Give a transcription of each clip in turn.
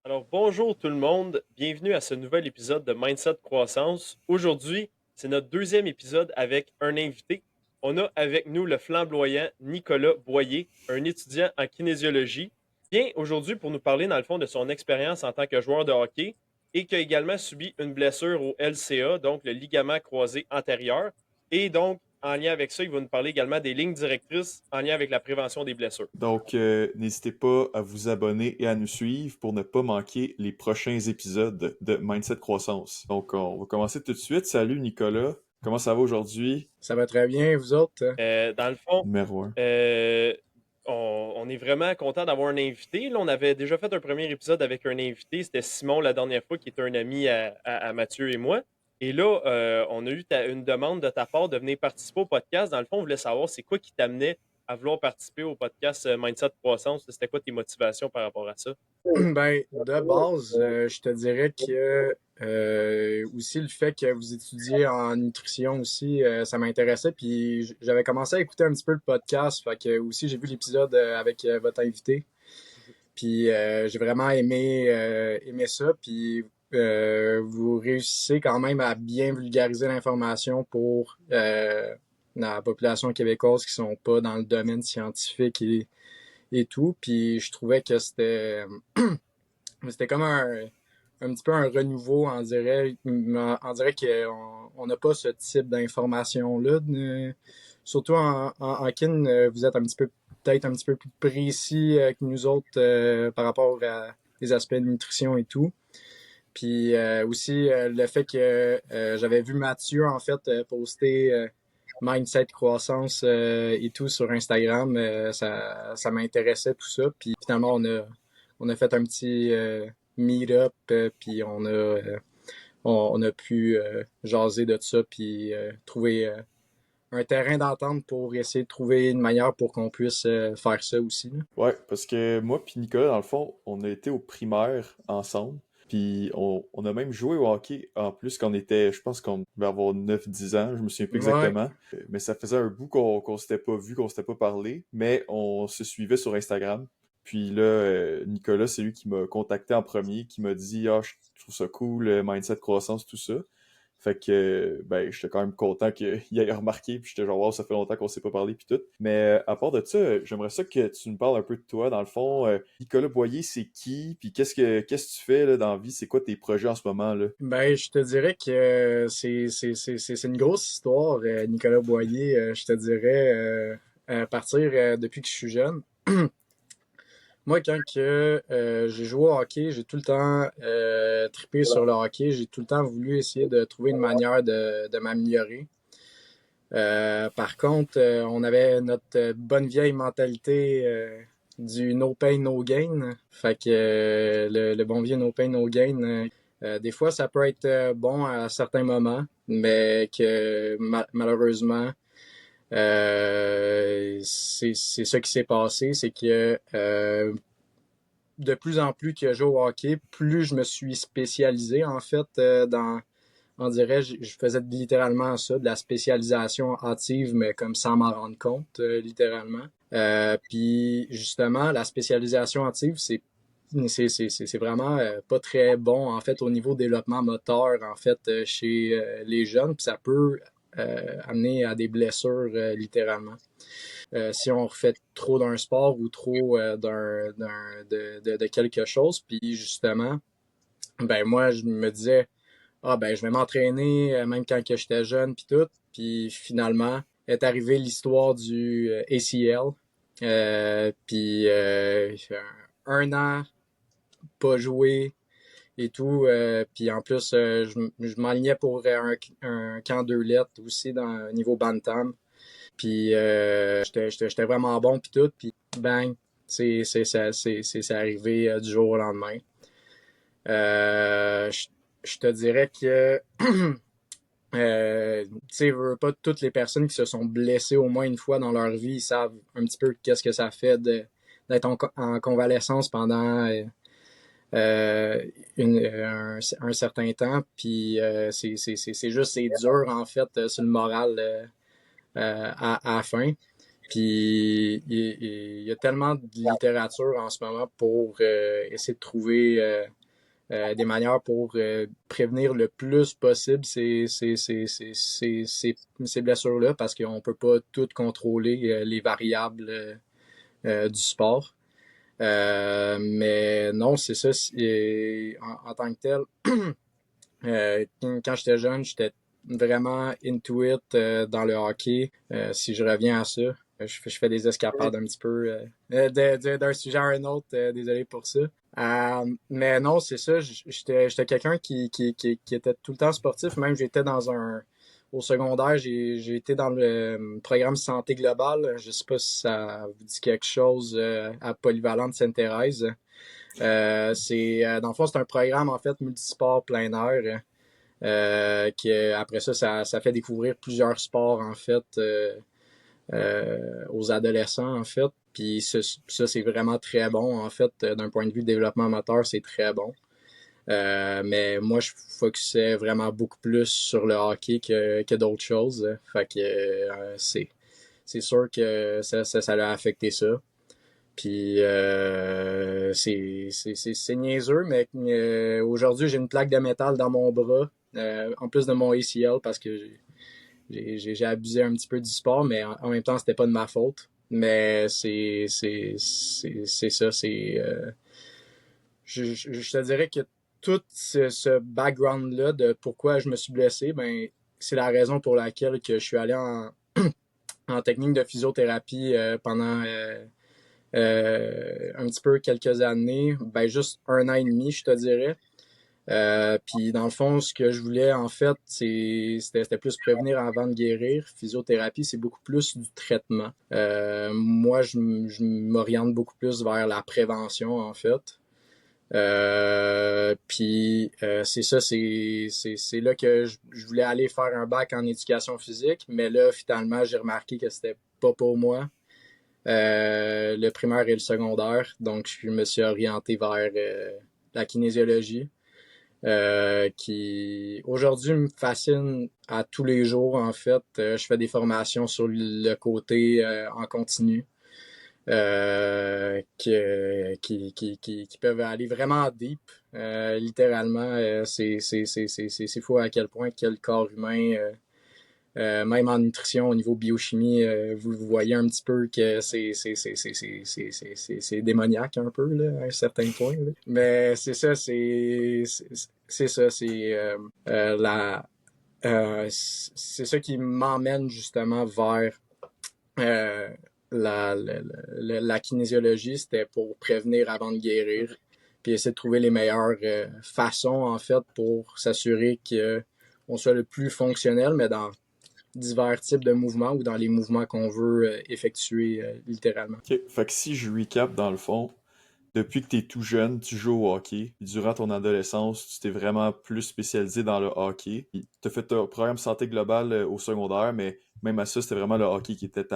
Alors, bonjour tout le monde, bienvenue à ce nouvel épisode de Mindset Croissance. Aujourd'hui, c'est notre deuxième épisode avec un invité. On a avec nous le flamboyant Nicolas Boyer, un étudiant en kinésiologie, qui vient aujourd'hui pour nous parler dans le fond de son expérience en tant que joueur de hockey et qui a également subi une blessure au LCA, donc le ligament croisé antérieur. Et donc, en lien avec ça, il va nous parler également des lignes directrices en lien avec la prévention des blessures. Donc, n'hésitez pas à vous abonner et à nous suivre pour ne pas manquer les prochains épisodes de Mindset Croissance. Donc, on va commencer tout de suite. Salut Nicolas, comment ça va aujourd'hui? Ça va très bien, vous autres? Dans le fond, Numéro un. euh, on est vraiment content d'avoir un invité. Là, on avait déjà fait un premier épisode avec un invité. C'était Simon la dernière fois, qui était un ami à Mathieu et moi. Et là, on a eu une demande de ta part de venir participer au podcast. Dans le fond, on voulait savoir c'est quoi qui t'amenait à vouloir participer au podcast Mindset Croissance. C'était quoi tes motivations par rapport à ça? Ben, de base, je te dirais que aussi le fait que vous étudiez en nutrition aussi, ça m'intéressait. Puis j'avais commencé à écouter un petit peu le podcast. Fait que aussi j'ai vu l'épisode avec votre invité. Puis j'ai vraiment aimé ça. Puis vous réussissez quand même à bien vulgariser l'information pour la population québécoise qui sont pas dans le domaine scientifique et tout. Puis je trouvais que c'était comme un petit peu un renouveau, on dirait qu'on n'a pas ce type d'information-là. Surtout en kin, vous êtes peut-être un petit peu plus précis que nous autres par rapport à les aspects de nutrition et tout. Puis aussi le fait que j'avais vu Mathieu en fait poster Mindset Croissance et tout sur Instagram, ça m'intéressait tout ça. Puis finalement on a fait un petit meet-up, puis on a pu jaser de ça, puis trouver un terrain d'entente pour essayer de trouver une manière pour qu'on puisse faire ça aussi, là. Ouais, parce que moi puis Nicolas, dans le fond, on a été au primaire ensemble. Puis on a même joué au hockey en plus quand on était, je pense qu'on devait avoir 9 10 ans, je me souviens plus Ouais, exactement. Mais ça faisait un bout qu'on s'était pas vu, qu'on s'était pas parlé, mais on se suivait sur Instagram. Puis là, Nicolas, c'est lui qui m'a contacté en premier, qui m'a dit «Ah, je trouve ça cool, mindset croissance, tout ça». Fait que, ben, j'étais quand même content qu'il ait remarqué, puis j'étais genre, wow, ça fait longtemps qu'on s'est pas parlé, puis tout. Mais à part de ça, j'aimerais ça que tu nous parles un peu de toi, dans le fond. Nicolas Boyer, c'est qui? Puis qu'est-ce que tu fais là, dans la vie? C'est quoi tes projets en ce moment, là? ben je te dirais que c'est une grosse histoire, Nicolas Boyer, je te dirais, à partir depuis que je suis jeune. Moi, quand que j'ai joué au hockey, j'ai tout le temps trippé sur le hockey. J'ai tout le temps voulu essayer de trouver une manière de m'améliorer. Par contre, on avait notre bonne vieille mentalité du no pain, no gain. Fait que le bon vieux no pain, no gain, des fois, ça peut être bon à certains moments, mais que malheureusement, c'est ça qui s'est passé, c'est que de plus en plus que je joue au hockey, plus je me suis spécialisé en fait on dirait, je faisais littéralement ça, de la spécialisation hâtive, mais comme sans m'en rendre compte, littéralement. Puis justement, la spécialisation hâtive, c'est vraiment pas très bon en fait au niveau développement moteur en fait chez les jeunes, puis ça peut amener à des blessures littéralement. Si on refait trop d'un sport ou trop de quelque chose. Puis justement, ben moi, je me disais, ah ben je vais m'entraîner même quand que j'étais jeune, puis tout. Puis finalement, est arrivée l'histoire du ACL. Puis un an, pas joué et tout. Puis en plus, je m'alignais pour un camp 2 lettres aussi dans le niveau Bantam. Puis j'étais vraiment bon puis tout. Puis bang, c'est arrivé du jour au lendemain. Je te dirais que tu sais, pas toutes les personnes qui se sont blessées au moins une fois dans leur vie, ils savent un petit peu qu'est-ce que ça fait d'être en convalescence pendant un certain temps. Puis c'est juste, c'est dur en fait sur le moral à la fin. Puis il y a tellement de littérature en ce moment pour essayer de trouver des manières pour prévenir le plus possible ces blessures-là parce qu'on peut pas tout contrôler les variables du sport. Mais non, c'est ça. En tant que tel, quand j'étais jeune, j'étais vraiment into it dans le hockey. Si je reviens à ça, je fais des escapades un petit peu d'un sujet à un autre. Désolé pour ça. Mais non, c'est ça. J'étais quelqu'un qui était tout le temps sportif. Même j'étais au secondaire, j'ai été dans le programme santé globale. Je sais pas si ça vous dit quelque chose à Polyvalente Sainte-Thérèse. Dans le fond, c'est un programme en fait multisport plein air. Qui après ça fait découvrir plusieurs sports en fait aux adolescents en fait. Puis ça c'est vraiment très bon en fait d'un point de vue développement moteur, c'est très bon. Mais moi je focusais vraiment beaucoup plus sur le hockey que d'autres choses. Fait que c'est sûr que ça l'a affecté ça. Puis c'est niaiseux, mais aujourd'hui j'ai une plaque de métal dans mon bras, en plus de mon ACL parce que j'ai abusé un petit peu du sport, mais en même temps c'était pas de ma faute. Mais c'est ça, je te dirais que tout ce background-là de pourquoi je me suis blessé, ben c'est la raison pour laquelle que je suis allé en technique de physiothérapie pendant un petit peu quelques années, ben juste 1 an et demi, je te dirais. Puis dans le fond, ce que je voulais en fait, c'était plus prévenir avant de guérir. Physiothérapie, c'est beaucoup plus du traitement. Moi, je m'oriente beaucoup plus vers la prévention en fait. Puis c'est ça, c'est là que je voulais aller faire un bac en éducation physique, mais là finalement j'ai remarqué que c'était pas pour moi. Le primaire et le secondaire. Donc, je me suis orienté vers la kinésiologie, qui aujourd'hui me fascine à tous les jours, en fait. Je fais des formations sur le côté en continu. Qui peuvent aller vraiment deep. Littéralement, c'est fou à quel point quel corps humain même en nutrition, au niveau biochimie, vous voyez un petit peu que c'est démoniaque un peu, là, à un certain point. Là. Mais c'est ça, c'est ça, c'est ça qui m'emmène justement vers euh, la kinésiologie, c'était pour prévenir avant de guérir, puis essayer de trouver les meilleures façons, en fait, pour s'assurer qu'on soit le plus fonctionnel, mais dans divers types de mouvements ou dans les mouvements qu'on veut effectuer littéralement. Ok, fait que si je recap dans le fond, depuis que tu es tout jeune, tu joues au hockey. Puis durant ton adolescence, tu t'es vraiment plus spécialisé dans le hockey. Tu as fait ton programme santé globale au secondaire, mais même à ça, c'était vraiment le hockey qui était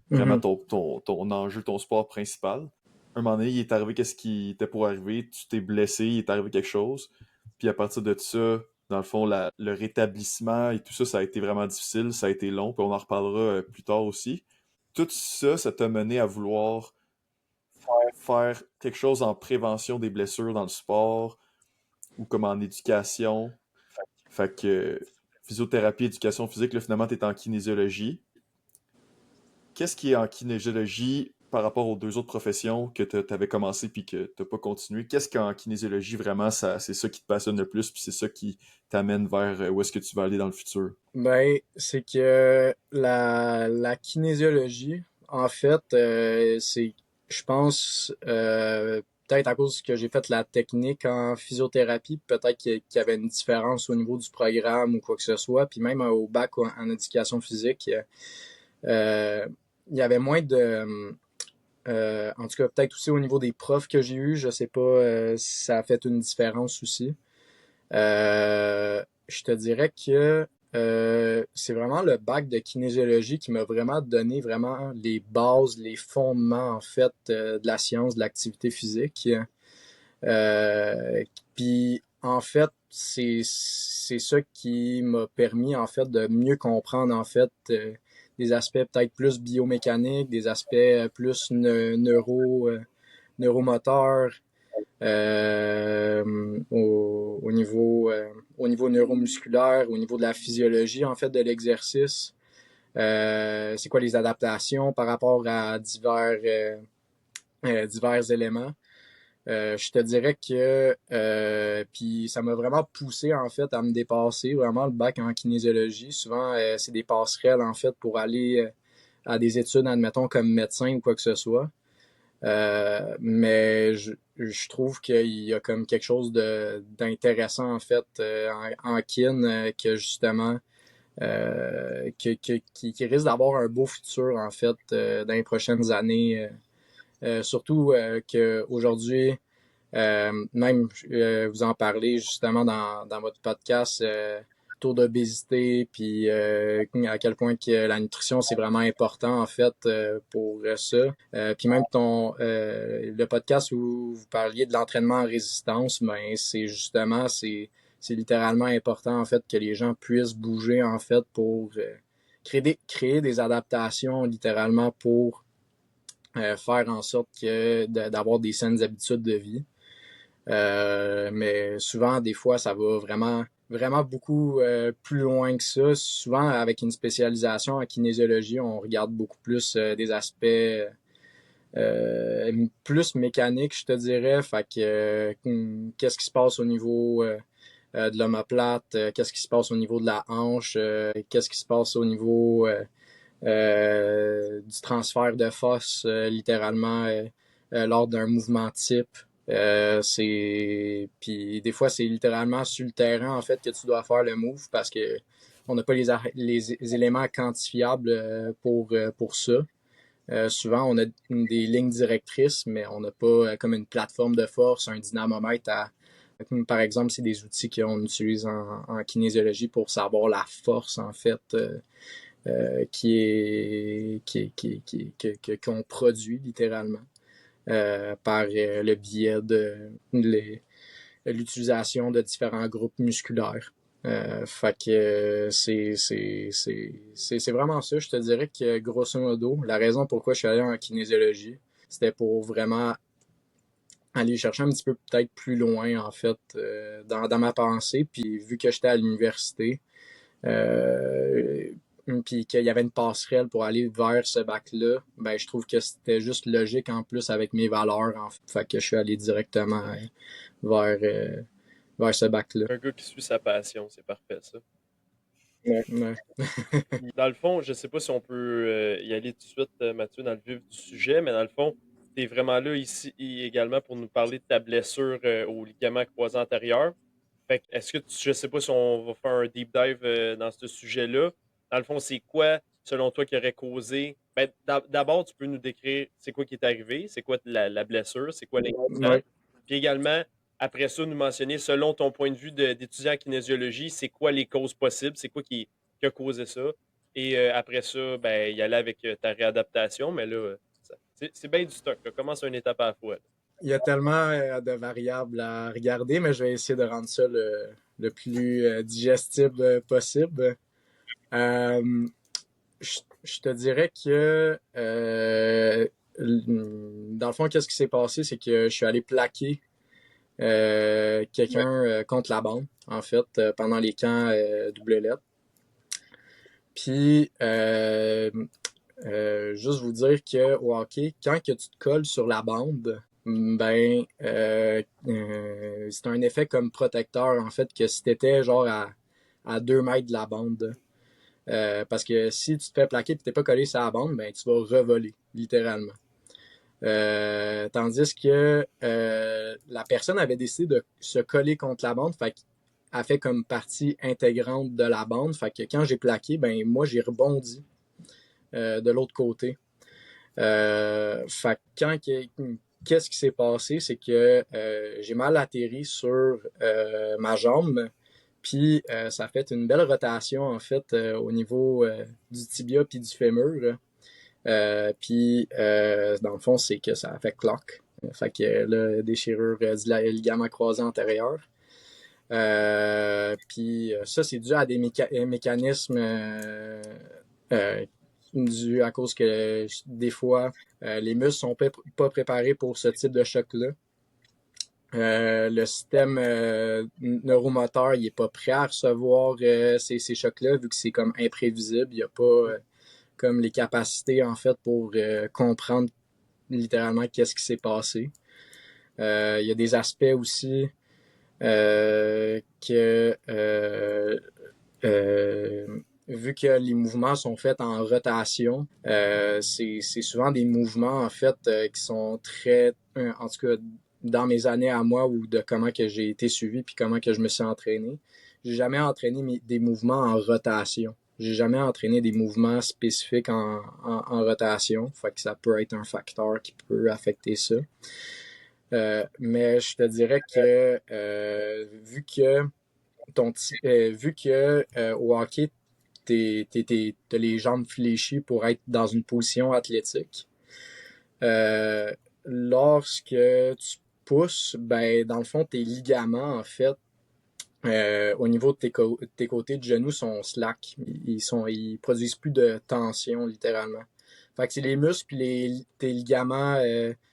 vraiment Mhm. ton enjeu, ton sport principal. Un moment donné, il est arrivé qu'est-ce qui était pour arriver, tu t'es blessé, il est arrivé quelque chose. Puis à partir de ça, dans le fond, le rétablissement et tout ça, ça a été vraiment difficile, ça a été long, puis on en reparlera plus tard aussi. Tout ça, ça t'a mené à vouloir faire quelque chose en prévention des blessures dans le sport ou comme en éducation. Fait que physiothérapie, éducation physique, là, finalement, t'es en kinésiologie. Qu'est-ce qui est en kinésiologie par rapport aux deux autres professions que tu avais commencé puis que tu n'as pas continué? Qu'est-ce qu'en kinésiologie, vraiment, c'est ça qui te passionne le plus puis c'est ça qui t'amène vers où est-ce que tu vas aller dans le futur? Ben, c'est que la kinésiologie, en fait, je pense, peut-être à cause que j'ai fait la technique en physiothérapie, peut-être qu'il y avait une différence au niveau du programme ou quoi que ce soit, puis même au bac en éducation physique, euh, il y avait moins de... en tout cas, peut-être aussi au niveau des profs que j'ai eus, je sais pas si ça a fait une différence aussi. Je te dirais que c'est vraiment le bac de kinésiologie qui m'a vraiment donné vraiment les bases, les fondements en fait de la science de l'activité physique. Euh, Puis en fait, c'est ça qui m'a permis en fait de mieux comprendre en fait des aspects peut-être plus biomécaniques, des aspects plus neuromoteurs, au niveau neuromusculaire, au niveau de la physiologie en fait de l'exercice. C'est quoi les adaptations par rapport à divers éléments. Je te dirais que puis ça m'a vraiment poussé en fait à me dépasser vraiment le bac en kinésiologie. Souvent c'est des passerelles en fait pour aller à des études admettons comme médecin ou quoi que ce soit. Mais je trouve qu'il y a comme quelque chose d'intéressant en fait en kin que justement qui risque d'avoir un beau futur en fait dans les prochaines années. Surtout qu'aujourd'hui, même vous en parlez justement dans votre podcast, taux d'obésité, puis à quel point que la nutrition c'est vraiment important en fait pour ça. Puis même le podcast où vous parliez de l'entraînement en résistance, ben c'est justement c'est littéralement important en fait que les gens puissent bouger en fait pour créer des adaptations littéralement pour faire en sorte d'avoir des saines habitudes de vie. Mais souvent, des fois, ça va vraiment beaucoup plus loin que ça. Souvent, avec une spécialisation en kinésiologie, on regarde beaucoup plus des aspects plus mécaniques, je te dirais. Fait que qu'est-ce qui se passe au niveau de l'omoplate, qu'est-ce qui se passe au niveau de la hanche, qu'est-ce qui se passe au niveau du transfert de force, littéralement, lors d'un mouvement type. Puis des fois, c'est littéralement sur le terrain, en fait, que tu dois faire le move parce que on n'a pas les éléments quantifiables pour ça. Souvent, on a des lignes directrices, mais on n'a pas comme une plateforme de force, un dynamomètre par exemple, c'est des outils qu'on utilise en kinésiologie pour savoir la force, en fait, qu'on produit littéralement par le biais de l'utilisation de différents groupes musculaires. Fait que c'est vraiment ça. Je te dirais que grosso modo, la raison pourquoi je suis allé en kinésiologie, c'était pour vraiment aller chercher un petit peu peut-être plus loin en fait dans ma pensée. Puis vu que j'étais à l'université, puis qu'il y avait une passerelle pour aller vers ce bac-là, ben je trouve que c'était juste logique en plus avec mes valeurs. En fait, fait que je suis allé directement vers, euh, vers ce bac-là. Un gars qui suit sa passion, c'est parfait ça. Ouais, ouais. Dans le fond, je sais pas si on peut y aller tout de suite, Mathieu, dans le vif du sujet, mais dans le fond, tu es vraiment là ici également pour nous parler de ta blessure au ligament croisé antérieur. Fait que est-ce que je sais pas si on va faire un deep dive dans ce sujet-là. Dans le fond, c'est quoi, selon toi, qui aurait causé. Ben, d'abord, tu peux nous décrire c'est quoi qui est arrivé, c'est quoi la blessure, c'est quoi l'incident. Ouais. Puis également, après ça, nous mentionner, selon ton point de vue d'étudiant en kinésiologie, c'est quoi les causes possibles, c'est quoi qui a causé ça. Et après ça, ben, y aller avec ta réadaptation. Mais là, c'est bien du stock. Là. Commence une étape à la fois. Là. Il y a tellement de variables à regarder, mais je vais essayer de rendre ça le plus digestible possible. Euh, je te dirais que dans le fond, qu'est-ce qui s'est passé, c'est que je suis allé plaquer quelqu'un contre la bande, en fait, pendant les camps double lettre. Puis, juste vous dire qu'au hockey, quand que tu te colles sur la bande, ben, c'est un effet comme protecteur, en fait, que si t'étais genre à 2 mètres de la bande. Parce que si tu te fais plaquer et tu t'es pas collé sur la bande, ben, tu vas revoler, littéralement. Tandis que la personne avait décidé de se coller contre la bande, fait qu'elle fait comme partie intégrante de la bande. Fait que quand j'ai plaqué, ben moi j'ai rebondi de l'autre côté. Fait que qu'est-ce qui s'est passé, c'est que j'ai mal atterri sur ma jambe, puis ça a fait une belle rotation en fait au niveau du tibia puis du fémur. Puis dans le fond, c'est que ça a fait clock. Fait que là, déchirure du ligament croisé antérieur. Puis ça, c'est dû à des mécanismes dû à cause que des fois, les muscles sont pas préparés pour ce type de choc-là. Le système neuromoteur, il est pas prêt à recevoir ces chocs-là, vu que c'est comme imprévisible. Il n'y a pas comme les capacités, en fait, pour comprendre littéralement qu'est-ce qui s'est passé. Il y a des aspects aussi que vu que les mouvements sont faits en rotation, c'est souvent des mouvements en fait qui sont très, en tout cas dans mes années à moi ou de comment que j'ai été suivi puis comment que je me suis entraîné, j'ai jamais entraîné des mouvements en rotation. J'ai jamais entraîné des mouvements spécifiques en rotation, fait que ça peut être un facteur qui peut affecter ça. Mais je te dirais que vu que au hockey, t'as les jambes fléchies pour être dans une position athlétique, lorsque tu pousses, ben dans le fond, tes ligaments, en fait, au niveau de tes côtés de genoux sont slack. Ils produisent plus de tension, littéralement. Fait que c'est les muscles puis tes ligaments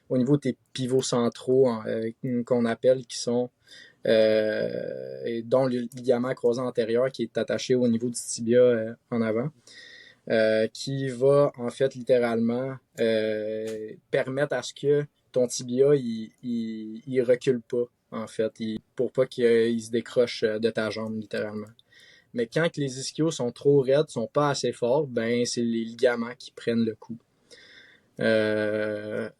au niveau de tes pivots centraux qu'on appelle qui sont dont le ligament croisé antérieur qui est attaché au niveau du tibia en avant, qui va en fait littéralement permettre à ce que ton tibia il recule pas en fait, pour pas qu'il se décroche de ta jambe littéralement. Mais quand que les ischios sont trop raides, sont pas assez forts, ben c'est les ligaments qui prennent le coup.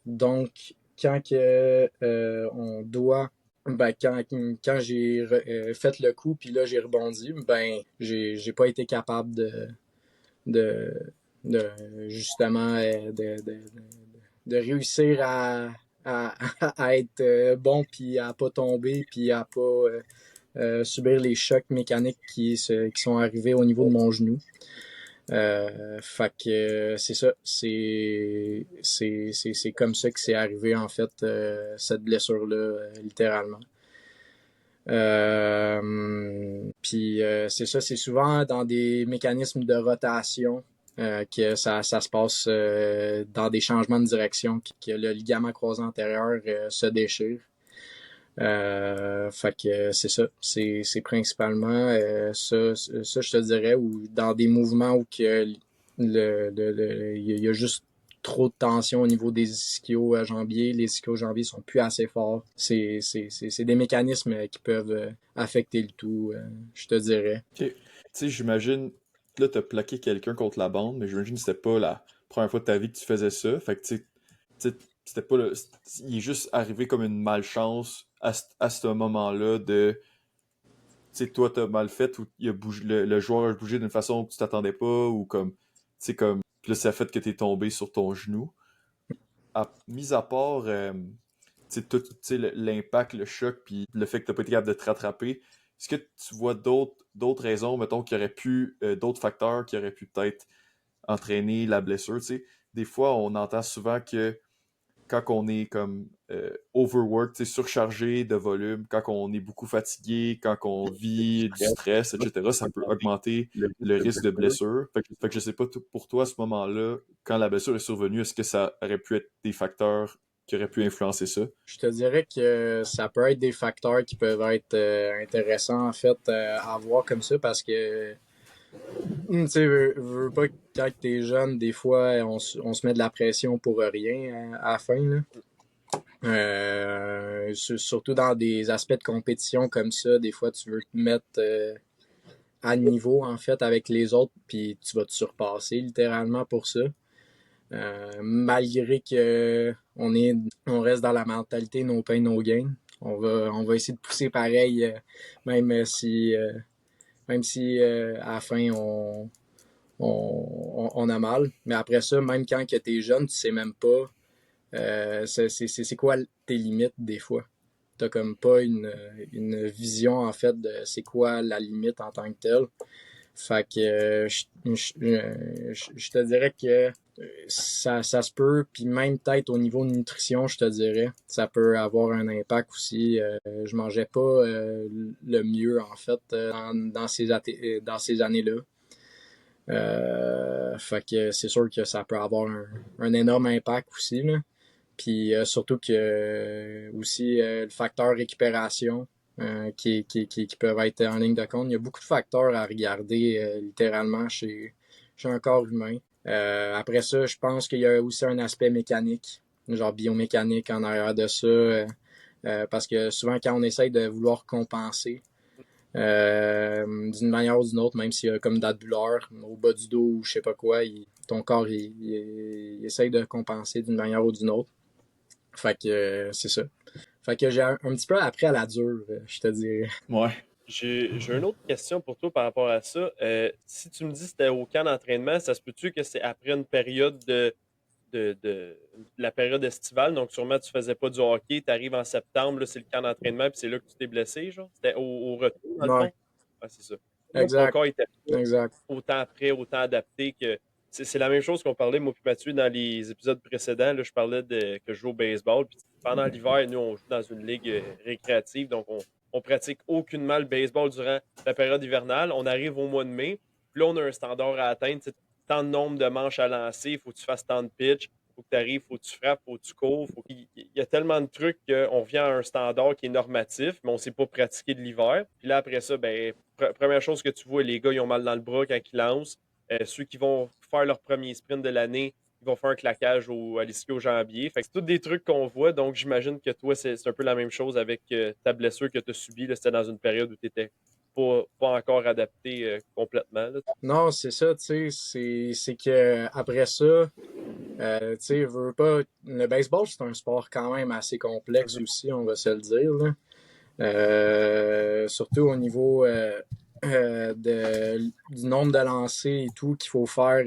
Donc quand que on doit ben, quand j'ai fait le coup puis là j'ai rebondi, ben j'ai pas été capable de, de justement de réussir à être bon puis à pas tomber puis à pas subir les chocs mécaniques qui sont arrivés au niveau de mon genou. Fait que c'est ça, c'est comme ça que c'est arrivé en fait cette blessure-là, littéralement. Puis c'est ça, c'est souvent dans des mécanismes de rotation que ça se passe dans des changements de direction, que le ligament croisé antérieur se déchire. Fait que c'est ça, c'est principalement ça, je te dirais, ou dans des mouvements où que il y a juste trop de tension au niveau des ischio-jambiers, les ischio-jambiers sont plus assez forts. C'est des mécanismes qui peuvent affecter le tout, je te dirais. Ok. Tu sais, j'imagine, là, t'as plaqué quelqu'un contre la bande, mais j'imagine que c'était pas la première fois de ta vie que tu faisais ça. Fait que, tu sais, c'était pas le. Il est juste arrivé comme une malchance à ce moment-là de. Tu sais, toi, t'as mal fait ou il a bougé, le joueur a bougé d'une façon que tu t'attendais pas ou comme. Tu sais, comme. Puis là, ça a fait que t'es tombé sur ton genou. Mis à part. Tu sais, tout, tu sais, l'impact, le choc, puis le fait que t'as pas été capable de te rattraper, est-ce que tu vois d'autres raisons, mettons, qui auraient pu, d'autres facteurs qui auraient pu peut-être entraîner la blessure, tu sais? Des fois, on entend souvent que quand on est comme overworked, tu sais, surchargé de volume, quand on est beaucoup fatigué, quand on vit du stress, etc., ça peut augmenter le risque de blessure. Fait que je sais pas, pour toi, à ce moment-là, quand la blessure est survenue, est-ce que ça aurait pu être des facteurs qui auraient pu influencer ça? Je te dirais que ça peut être des facteurs qui peuvent être intéressants en fait à voir comme ça parce que tu sais, veux pas que quand t'es jeune, des fois on se met de la pression pour rien à la fin là. Surtout dans des aspects de compétition comme ça, des fois tu veux te mettre à niveau en fait avec les autres, puis tu vas te surpasser littéralement pour ça. Malgré que on reste dans la mentalité no pain no gain, on va essayer de pousser pareil, même si à la fin on a mal. Mais après ça, même quand que t'es jeune, tu sais même pas c'est quoi tes limites des fois. T'as comme pas une vision en fait de c'est quoi la limite en tant que telle. Fait que je te dirais que ça se peut, puis même peut-être au niveau de nutrition, je te dirais, ça peut avoir un impact aussi. Je mangeais pas le mieux en fait dans ces années-là. Fait que c'est sûr que ça peut avoir un énorme impact aussi, là. Puis surtout que aussi le facteur récupération qui peuvent être en ligne de compte. Il y a beaucoup de facteurs à regarder littéralement chez un corps humain. Après ça, je pense qu'il y a aussi un aspect mécanique, genre biomécanique en arrière de ça. Parce que souvent, quand on essaye de vouloir compenser d'une manière ou d'une autre, même s'il y a comme de la douleur au bas du dos ou je sais pas quoi, ton corps il essaye de compenser d'une manière ou d'une autre. Fait que c'est ça. Fait que j'ai un petit peu appris à la dure, je te dirais. Ouais. J'ai une autre question pour toi par rapport à ça. Si tu me dis que c'était au camp d'entraînement, ça se peut-tu que c'est après une période de la période estivale, donc sûrement tu faisais pas du hockey, tu arrives en septembre, là, c'est le camp d'entraînement, puis c'est là que tu t'es blessé, genre? C'était au retour, dans le Ouais, fond? Ah, c'est ça. Ou ton exact, corps était pas exact. autant prêt, autant adapté que. C'est la même chose qu'on parlait, moi puis Mathieu, dans les épisodes précédents. Là, je parlais que je joue au baseball. Puis pendant l'hiver, nous, on joue dans une ligue récréative, donc on pratique aucunement le baseball durant la période hivernale. On arrive au mois de mai, puis là, on a un standard à atteindre. Tant de nombre de manches à lancer, il faut que tu fasses tant de pitch, il faut que tu arrives, il faut que tu frappes, il faut que tu cours. Il y a tellement de trucs qu'on revient à un standard qui est normatif, mais on ne sait pas pratiquer de l'hiver. Puis là, après ça, ben, première chose que tu vois, les gars, ils ont mal dans le bras quand ils lancent. Ceux qui vont faire leur premier sprint de l'année, ils vont faire un claquage à l'ischio-jambier. Fait que c'est tous des trucs qu'on voit. Donc, j'imagine que toi, c'est un peu la même chose avec ta blessure que tu as subie. C'était dans une période où tu n'étais pas encore adapté complètement. Là. Non, c'est ça, tu sais, c'est que après ça, tu sais, veux pas. Le baseball, c'est un sport quand même assez complexe aussi, on va se le dire, là. Surtout au niveau du nombre de lancers et tout qu'il faut faire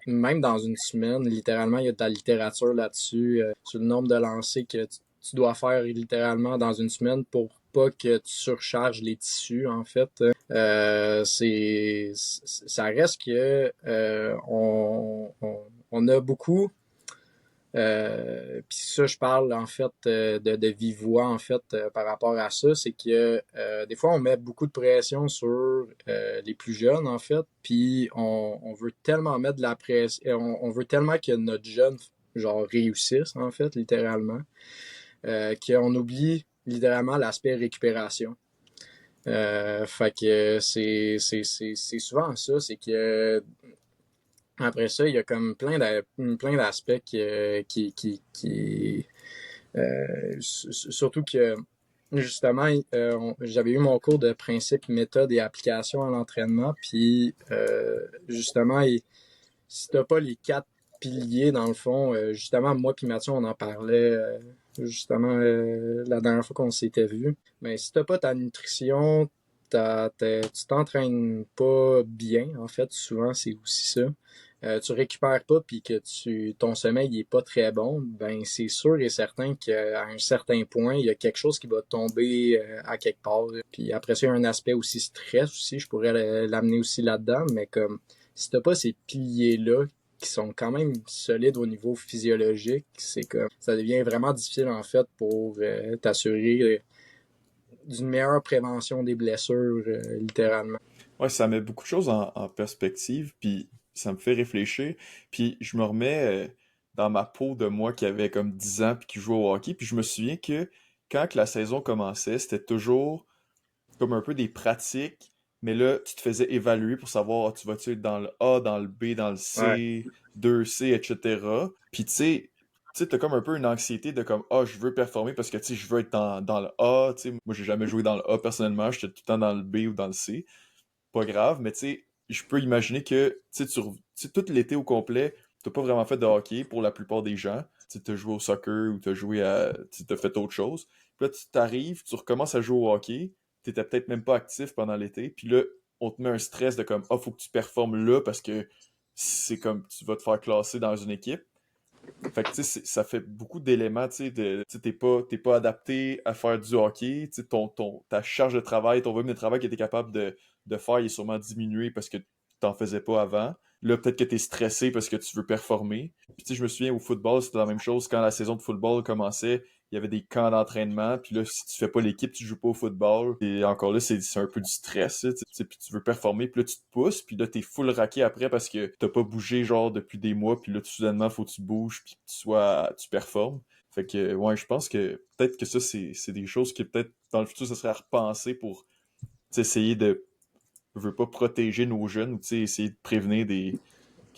même dans une semaine. Littéralement, il y a de la littérature là-dessus, sur le nombre de lancers que tu dois faire littéralement dans une semaine pour pas que tu surcharges les tissus, en fait. Ça reste que on a beaucoup puis ça, je parle en fait de vive voix en fait par rapport à ça, c'est que des fois on met beaucoup de pression sur les plus jeunes en fait, puis on veut tellement mettre de la pression, on veut tellement que notre jeune genre réussisse en fait littéralement, qu'on oublie littéralement l'aspect récupération. Fait que c'est souvent ça, c'est que après ça, il y a comme plein d'aspects surtout que justement, j'avais eu mon cours de principe, méthode et application à l'entraînement, puis justement, si t'as pas les quatre piliers dans le fond, justement, moi puis Mathieu, on en parlait justement la dernière fois qu'on s'était vu, mais si t'as pas ta nutrition, tu t'entraînes pas bien, en fait, souvent c'est aussi ça. Tu récupères pas puis que ton sommeil est pas très bon, ben c'est sûr et certain qu'à un certain point, il y a quelque chose qui va tomber à quelque part. Puis après ça, il y a un aspect aussi stress aussi, je pourrais l'amener aussi là-dedans, mais comme si t'as pas ces piliers-là qui sont quand même solides au niveau physiologique, c'est comme ça devient vraiment difficile en fait pour t'assurer d'une meilleure prévention des blessures, littéralement. Ouais, ça met beaucoup de choses en perspective, puis ça me fait réfléchir. Puis je me remets dans ma peau de moi qui avait comme 10 ans puis qui jouait au hockey, puis je me souviens que quand que la saison commençait, c'était toujours comme un peu des pratiques, mais là, tu te faisais évaluer pour savoir, tu vas-tu être dans le A, dans le B, dans le Ouais. C, 2C, etc. Puis tu sais, t'as comme un peu une anxiété de comme, ah, je veux performer parce que, tu sais, je veux être dans le A, tu sais. Moi, j'ai jamais joué dans le A personnellement, j'étais tout le temps dans le B ou dans le C. Pas grave, mais tu sais, je peux imaginer que, tu sais, tout l'été au complet, t'as pas vraiment fait de hockey pour la plupart des gens. Tu sais, t'as joué au soccer ou t'as joué à, tu sais, t'as fait autre chose. Puis là, tu t'arrives, tu recommences à jouer au hockey, t'étais peut-être même pas actif pendant l'été, puis là, on te met un stress de comme, ah, faut que tu performes là parce que c'est comme, tu vas te faire classer dans une équipe. Fait que, tu sais, ça fait beaucoup d'éléments, tu sais, tu sais, t'es pas adapté à faire du hockey, tu sais, ta charge de travail, ton volume de travail que t'es capable de faire, il est sûrement diminué parce que t'en faisais pas avant. Là, peut-être que t'es stressé parce que tu veux performer. Puis, tu sais, je me souviens au football, c'était la même chose quand la saison de football commençait. il y avait des camps d'entraînement, puis là, si tu fais pas l'équipe, tu joues pas au football. Et encore là, c'est un peu du stress, là, tu sais, puis tu veux performer, puis là, tu te pousses, puis là, t'es full raqué après parce que t'as pas bougé, genre, depuis des mois, puis là, soudainement, faut que tu bouges, puis que tu performes. Fait que, ouais, je pense que peut-être que ça, c'est des choses que peut-être dans le futur, ça serait à repenser pour, tu sais, essayer de, je veux pas protéger nos jeunes, ou tu sais, essayer de prévenir qu'il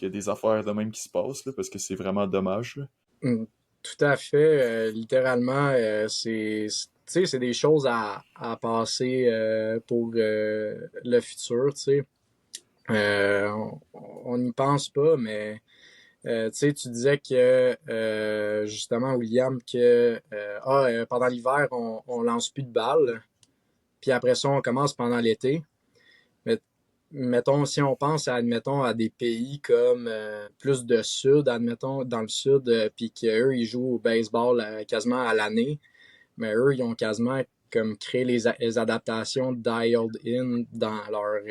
y a des affaires de même qui se passent, là, parce que c'est vraiment dommage, là. Mm, tout à fait. Littéralement, tu sais, c'est des choses à passer pour le futur, tu sais. On n'y pense pas, mais tu sais, tu disais que justement, William, que pendant l'hiver, on lance plus de balles, puis après ça, on commence pendant l'été. Mais mettons, si on pense admettons, à des pays comme plus de sud, admettons, dans le sud, puis qu'eux, ils jouent au baseball quasiment à l'année, mais eux, ils ont quasiment comme créé les adaptations dialed in dans leur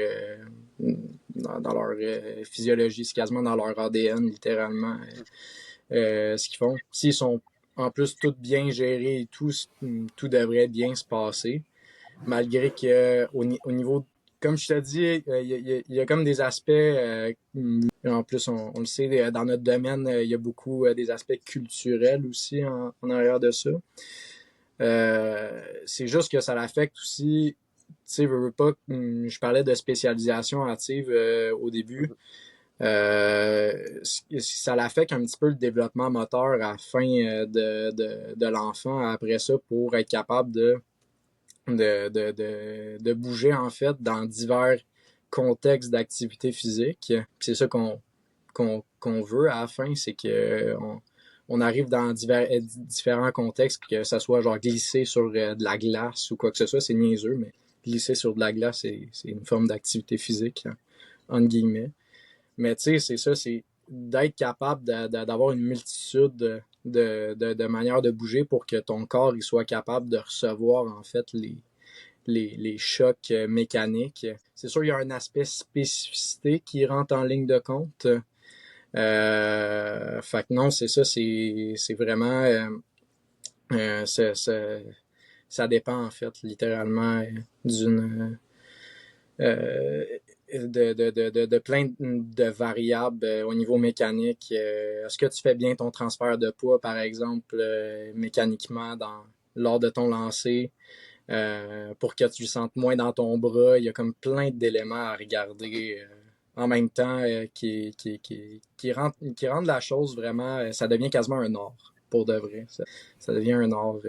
physiologie, c'est quasiment dans leur ADN, littéralement, ce qu'ils font. S'ils sont en plus tout bien gérés et tout devrait bien se passer malgré que au niveau, comme je te dis, il y a comme des aspects, en plus on le sait, dans notre domaine, il y a beaucoup des aspects culturels aussi en arrière de ça. C'est juste que ça l'affecte aussi, tu sais, veux pas, je parlais de spécialisation active au début. Ça l'affecte un petit peu le développement moteur à la fin de l'enfant après ça pour être capable de bouger en fait dans divers contextes d'activité physique. Puis c'est ça qu'on veut à la fin, c'est que on arrive dans différents contextes, que ce soit genre glisser sur de la glace ou quoi que ce soit, c'est niaiseux, mais glisser sur de la glace, c'est une forme d'activité physique, hein, entre guillemets. Mais tu sais, c'est ça, c'est d'être capable d'avoir une multitude de manières de bouger pour que ton corps il soit capable de recevoir en fait les chocs mécaniques. C'est sûr, il y a un aspect spécificité qui rentre en ligne de compte. Fait que non, c'est ça, c'est vraiment ça dépend en fait littéralement d'une euh, de plein de variables au niveau mécanique. Est-ce que tu fais bien ton transfert de poids, par exemple, mécaniquement lors de ton lancer, pour que tu le sentes moins dans ton bras? Il y a comme plein d'éléments à regarder en même temps qui rendent la chose vraiment, ça devient quasiment un art, pour de vrai. Ça devient un art,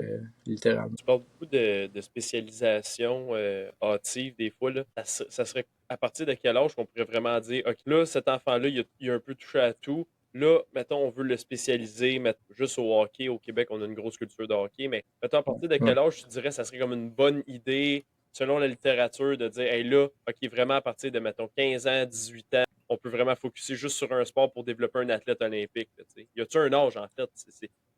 littéralement. Tu parles beaucoup de spécialisation hâtive des fois. Là. Ça serait à partir de quel âge qu'on pourrait vraiment dire, OK, là, cet enfant-là, il a un peu touché à tout. Là, mettons, on veut le spécialiser, mettre juste au hockey. Au Québec, on a une grosse culture de hockey, mais mettons, à partir de Ouais. quel âge tu dirais ça serait comme une bonne idée, selon la littérature, de dire, hey, là, OK, vraiment à partir de, mettons, 15 ans, 18 ans, on peut vraiment focuser juste sur un sport pour développer un athlète olympique. Là, y a-tu un âge, en fait?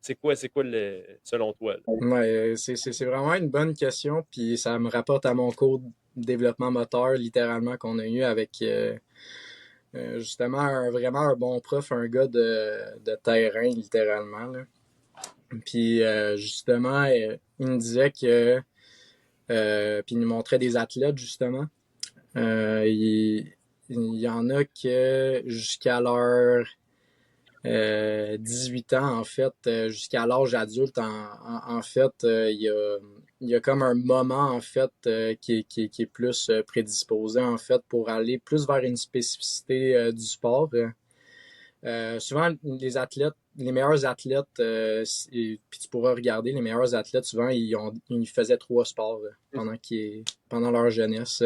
C'est quoi selon toi? Là? Ouais, c'est vraiment une bonne question, puis ça me rapporte à mon cours de développement moteur, littéralement, qu'on a eu avec justement vraiment un bon prof, un gars de terrain, littéralement, là. Puis justement, il me disait que, puis il nous montrait des athlètes, justement. Il y en a que jusqu'à leur 18 ans, en fait, jusqu'à l'âge adulte, en fait, il y a comme un moment, en fait, qui est plus prédisposé, en fait, pour aller plus vers une spécificité du sport. Souvent, les meilleurs athlètes, puis tu pourras regarder, les meilleurs athlètes, souvent, ils faisaient 3 sports pendant leur jeunesse.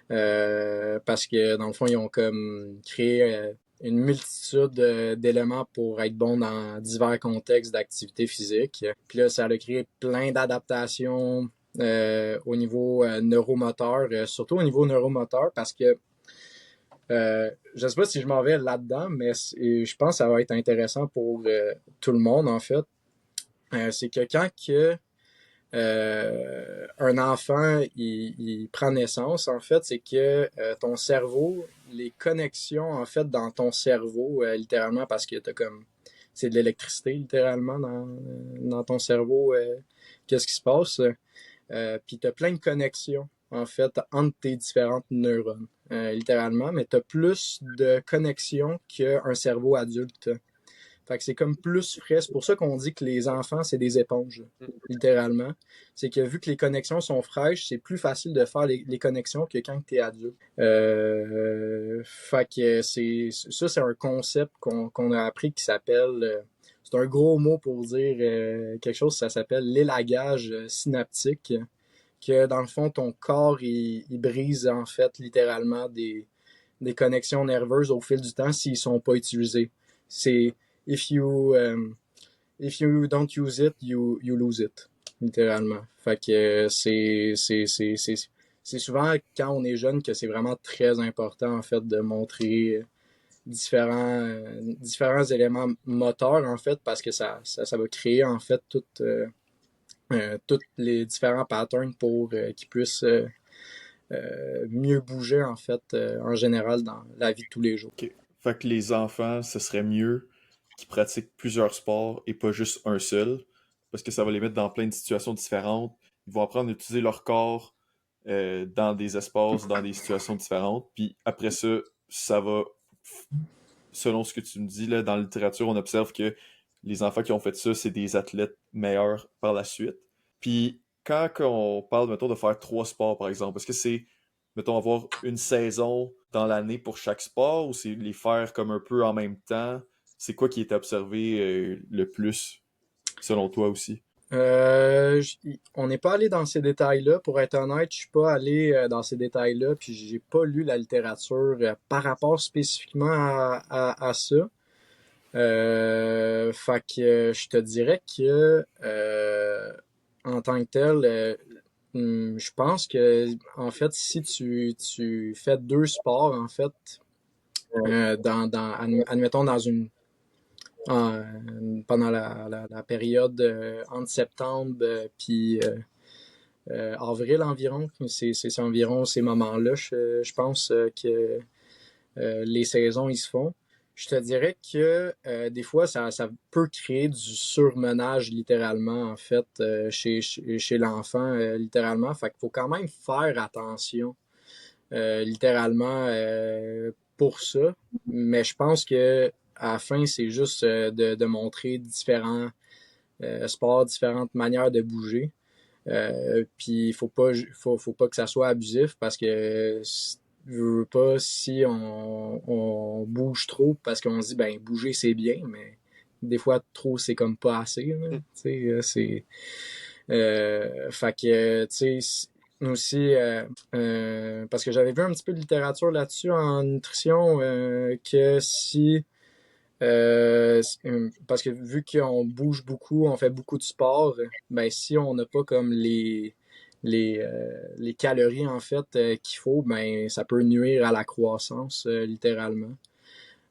Parce que, dans le fond, ils ont comme créé une multitude d'éléments pour être bons dans divers contextes d'activité physique. Puis là, ça a créé plein d'adaptations au niveau neuromoteur, surtout au niveau neuromoteur, parce que je sais pas si je m'en vais là-dedans, mais je pense que ça va être intéressant pour tout le monde, en fait. C'est que quand un enfant il prend naissance, en fait, c'est que ton cerveau, les connexions, en fait, dans ton cerveau, littéralement, parce que c'est de l'électricité littéralement dans ton cerveau. Qu'est-ce qui se passe? Puis tu as plein de connexions en fait entre tes différentes neurones, littéralement, mais tu as plus de connexions qu'un cerveau adulte. Fait que c'est comme plus frais. C'est pour ça qu'on dit que les enfants, c'est des éponges, littéralement. C'est que vu que les connexions sont fraîches, c'est plus facile de faire les connexions que quand tu es adulte. Fait que c'est un concept qu'on a appris qui s'appelle... c'est un gros mot pour dire quelque chose, ça s'appelle l'élagage synaptique. Que dans le fond, ton corps, il brise en fait littéralement des connexions nerveuses au fil du temps s'ils sont pas utilisés. C'est if you don't use it, you lose it, littéralement. Fait que c'est souvent quand on est jeune que c'est vraiment très important en fait de montrer différents éléments moteurs en fait parce que ça va créer en fait tous les différents patterns pour qu'ils puissent mieux bouger en fait en général dans la vie de tous les jours. Ok. Fait que les enfants, ce serait mieux qu'ils pratiquent plusieurs sports et pas juste un seul, parce que ça va les mettre dans plein de situations différentes. Ils vont apprendre à utiliser leur corps dans des espaces, dans des situations différentes. Puis après ça, ça va, selon ce que tu me dis, là, dans la littérature, on observe que les enfants qui ont fait ça, c'est des athlètes meilleurs par la suite. Puis quand on parle, mettons, de faire 3 sports, par exemple, est-ce que c'est, mettons, avoir une saison dans l'année pour chaque sport ou c'est les faire comme un peu en même temps? C'est quoi qui est observé le plus, selon toi aussi? On n'est pas allé dans ces détails-là. Pour être honnête, je suis pas allé dans ces détails-là, puis j'ai pas lu la littérature par rapport spécifiquement à ça. Fait que je te dirais que en tant que tel, je pense que en fait, si tu fais 2 sports, en fait, admettons dans pendant la période entre septembre puis avril environ, c'est environ ces moments-là, je pense que les saisons ils se font. Je te dirais que des fois, ça peut créer du surmenage littéralement, en fait, chez l'enfant, littéralement. Fait qu'il faut quand même faire attention, littéralement, pour ça. Mais je pense que à la fin, c'est juste de montrer différents sports, différentes manières de bouger. Puis faut pas que ça soit abusif parce que je veux pas si on bouge trop parce qu'on se dit ben bouger c'est bien, mais des fois trop c'est comme pas assez. Là, c'est fait que tu sais aussi parce que j'avais vu un petit peu de littérature là-dessus en nutrition que si parce que vu qu'on bouge beaucoup, on fait beaucoup de sport, ben si on n'a pas comme les calories en fait qu'il faut, ben ça peut nuire à la croissance littéralement.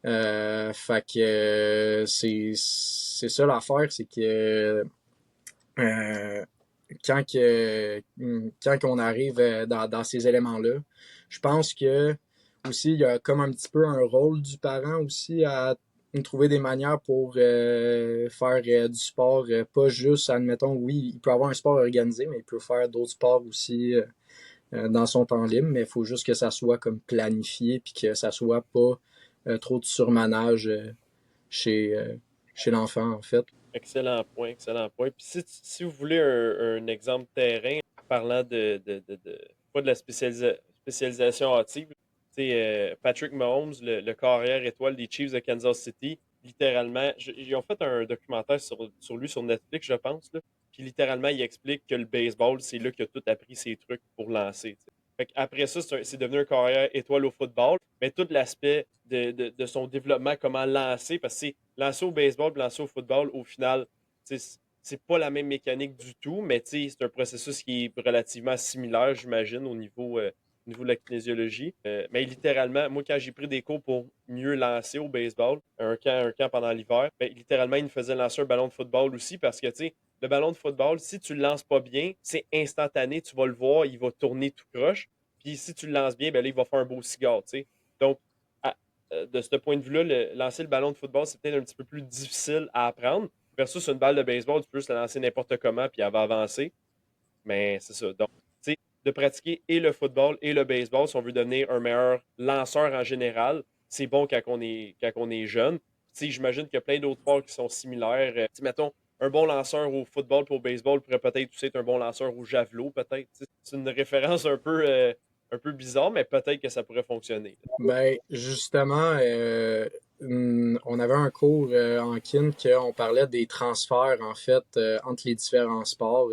Fait que c'est ça l'affaire, c'est que euh, quand on arrive dans ces éléments-là, je pense que aussi il y a comme un petit peu un rôle du parent aussi à trouver des manières pour faire du sport, pas juste, admettons, oui, il peut avoir un sport organisé, mais il peut faire d'autres sports aussi dans son temps libre, mais il faut juste que ça soit comme planifié puis que ça soit pas trop de surmanage chez, euh, chez l'enfant, en fait. Excellent point, excellent point. Puis si vous voulez un exemple terrain, parlant pas de la spécialisation hâtive, tu sais, Patrick Mahomes, le carrière étoile des Chiefs de Kansas City, littéralement, ils ont fait un documentaire sur lui sur Netflix, je pense, là. Puis littéralement, il explique que le baseball, c'est là qu'il a tout appris ses trucs pour lancer. Tu sais. Fait après ça, c'est devenu un carrière étoile au football, mais tout l'aspect de son développement, comment lancer, parce que c'est lancer au baseball, lancer au football, au final, c'est pas la même mécanique du tout, mais c'est un processus qui est relativement similaire, j'imagine, au niveau de la kinésiologie. Mais littéralement, moi, quand j'ai pris des cours pour mieux lancer au baseball, un camp pendant l'hiver, ben, littéralement, il me faisait lancer un ballon de football aussi parce que, tu sais, le ballon de football, si tu le lances pas bien, c'est instantané, tu vas le voir, il va tourner tout croche. Puis si tu le lances bien, ben là, il va faire un beau cigare, tu sais. Donc, de ce point de vue-là, lancer le ballon de football, c'est peut-être un petit peu plus difficile à apprendre. Versus une balle de baseball, tu peux juste la lancer n'importe comment puis elle va avancer. Mais c'est ça. Donc, tu sais, de pratiquer et le football et le baseball, si on veut devenir un meilleur lanceur en général, c'est bon quand on est jeune. Tu sais, j'imagine qu'il y a plein d'autres sports qui sont similaires. Tu sais, mettons, un bon lanceur au football et au baseball pourrait peut-être aussi être un bon lanceur au javelot, peut-être. Tu sais, c'est une référence un peu bizarre, mais peut-être que ça pourrait fonctionner. Ben, justement, on avait un cours en kin qu'on parlait des transferts, en fait, entre les différents sports.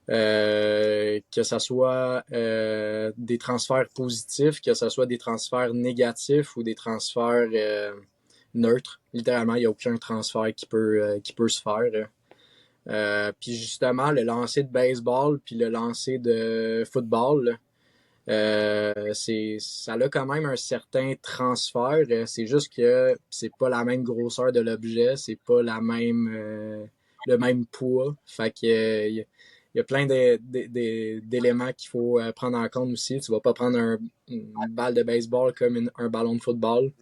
Que ça soit des transferts positifs, que ça soit des transferts négatifs ou des transferts neutres. Littéralement, il n'y a aucun transfert qui peut se faire. Puis justement, le lancer de baseball puis le lancer de football, ça a quand même un certain transfert. C'est juste que c'est pas la même grosseur de l'objet, c'est pas le même poids. Fait que il y a plein d'éléments qu'il faut prendre en compte aussi. Tu vas pas prendre une balle de baseball comme un ballon de football.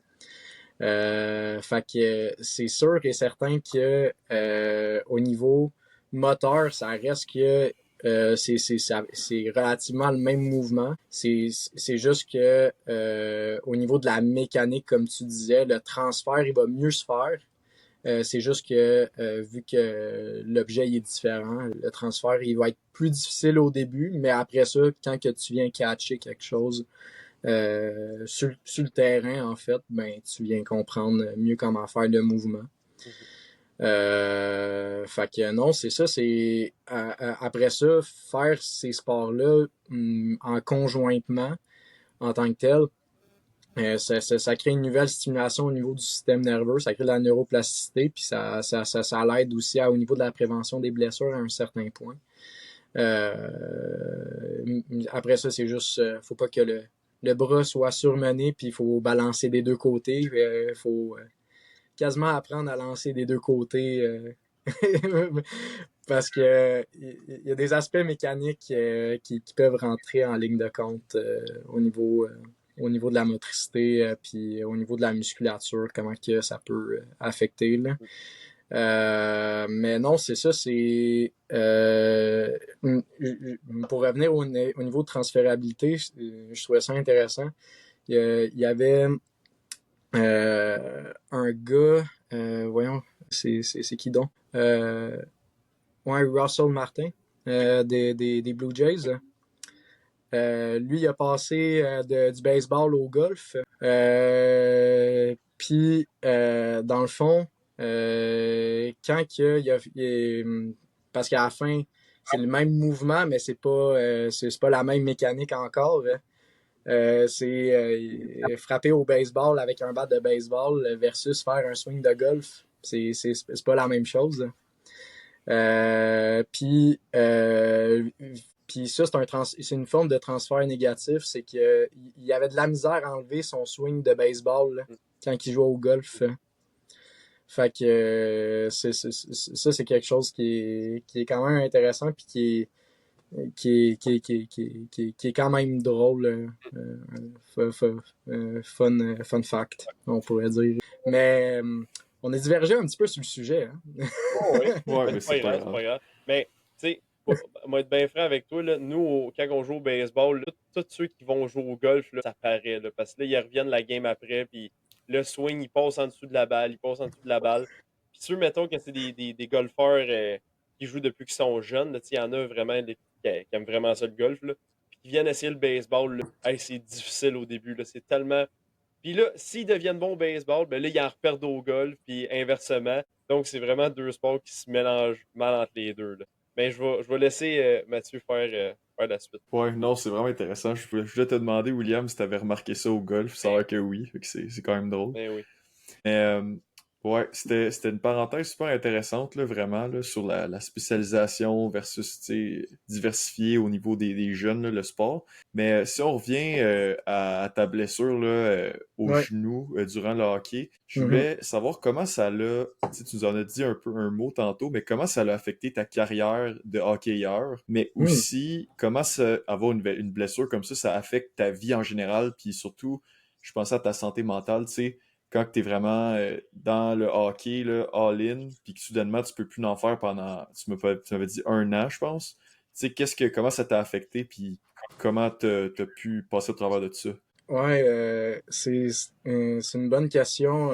Fait que c'est sûr et certain que au niveau moteur, ça reste que c'est relativement le même mouvement. C'est juste que au niveau de la mécanique, comme tu disais, le transfert, il va mieux se faire. C'est juste que vu que l'objet est différent, le transfert, il va être plus difficile au début, mais après ça, quand que tu viens catcher quelque chose sur le terrain, en fait, ben tu viens comprendre mieux comment faire le mouvement. Fait que non, c'est ça, c'est après ça, faire ces sports-là en conjointement en tant que tel, ça crée une nouvelle stimulation au niveau du système nerveux, ça crée de la neuroplasticité, puis ça l'aide aussi au niveau de la prévention des blessures à un certain point. Après ça, c'est juste, faut pas que le bras soit surmené, puis il faut balancer des deux côtés. Il faut quasiment apprendre à lancer des deux côtés. Parce que il y a des aspects mécaniques qui peuvent rentrer en ligne de compte au niveau de la motricité, puis au niveau de la musculature, comment que ça peut affecter. Là. Mais non, c'est ça, c'est pour revenir au niveau de transférabilité, je trouvais ça intéressant. Il y avait un gars, voyons, c'est qui donc? Ouais, Russell Martin, des Blue Jays. Lui, il a passé du baseball au golf. Puis, dans le fond, quand parce qu'à la fin, c'est le même mouvement, mais c'est pas la même mécanique encore. C'est frapper au baseball avec un bat de baseball versus faire un swing de golf. C'est pas la même chose. Puis ça, c'est une forme de transfert négatif. C'est qu'il y avait de la misère à enlever son swing de baseball là, quand il jouait au golf. Fait que ça, c'est quelque chose qui est quand même intéressant puis qui est quand même drôle. Fun fact, on pourrait dire. Mais on est divergé un petit peu sur le sujet. Hein? Oh, oui, Ouais, mais c'est pas c'est pas grave, c'est grave. pas grave. Mais, tu sais, moi, être bien franc avec toi, là, nous, quand on joue au baseball, là, tous ceux qui vont jouer au golf, là, ça paraît. Là, parce que là, ils reviennent la game après, puis le swing, il passe en dessous de la balle, il passe en dessous de la balle. Puis ceux, mettons, que c'est des golfeurs qui jouent depuis qu'ils sont jeunes, là, tu sais, il y en a vraiment qui aiment vraiment ça le golf, là, puis qui viennent essayer le baseball, là, hey, c'est difficile au début. Là, c'est tellement. Puis là, s'ils deviennent bons au baseball, ben là, ils en reperdent au golf, puis inversement. Donc, c'est vraiment deux sports qui se mélangent mal entre les deux. Là. Mais je vais laisser Mathieu faire la suite. Ouais, non, c'est vraiment intéressant. Je voulais te demander, William, si t'avais remarqué ça au golf, ça a l'air que oui, fait que c'est quand même drôle. Mais oui. Mais ouais, c'était une parenthèse super intéressante, là, vraiment, là, sur la spécialisation versus, tu sais, diversifier au niveau des jeunes, là, le sport. Mais si on revient à ta blessure là, au Ouais. genou durant le hockey, je Mhm. voulais savoir comment ça l'a, tu sais, tu nous en as dit un peu un mot tantôt, mais comment ça l'a affecté ta carrière de hockeyeur, mais Hmm. aussi comment avoir une blessure comme ça affecte ta vie en général, puis surtout je pensais à ta santé mentale, tu sais, quand tu es vraiment dans le hockey, là, all-in, puis que soudainement, tu peux plus en faire pendant, tu m'avais dit 1 an, je pense. Tu sais, comment ça t'a affecté, puis comment t'as pu passer au travers de ça? Ouais, c'est une bonne question.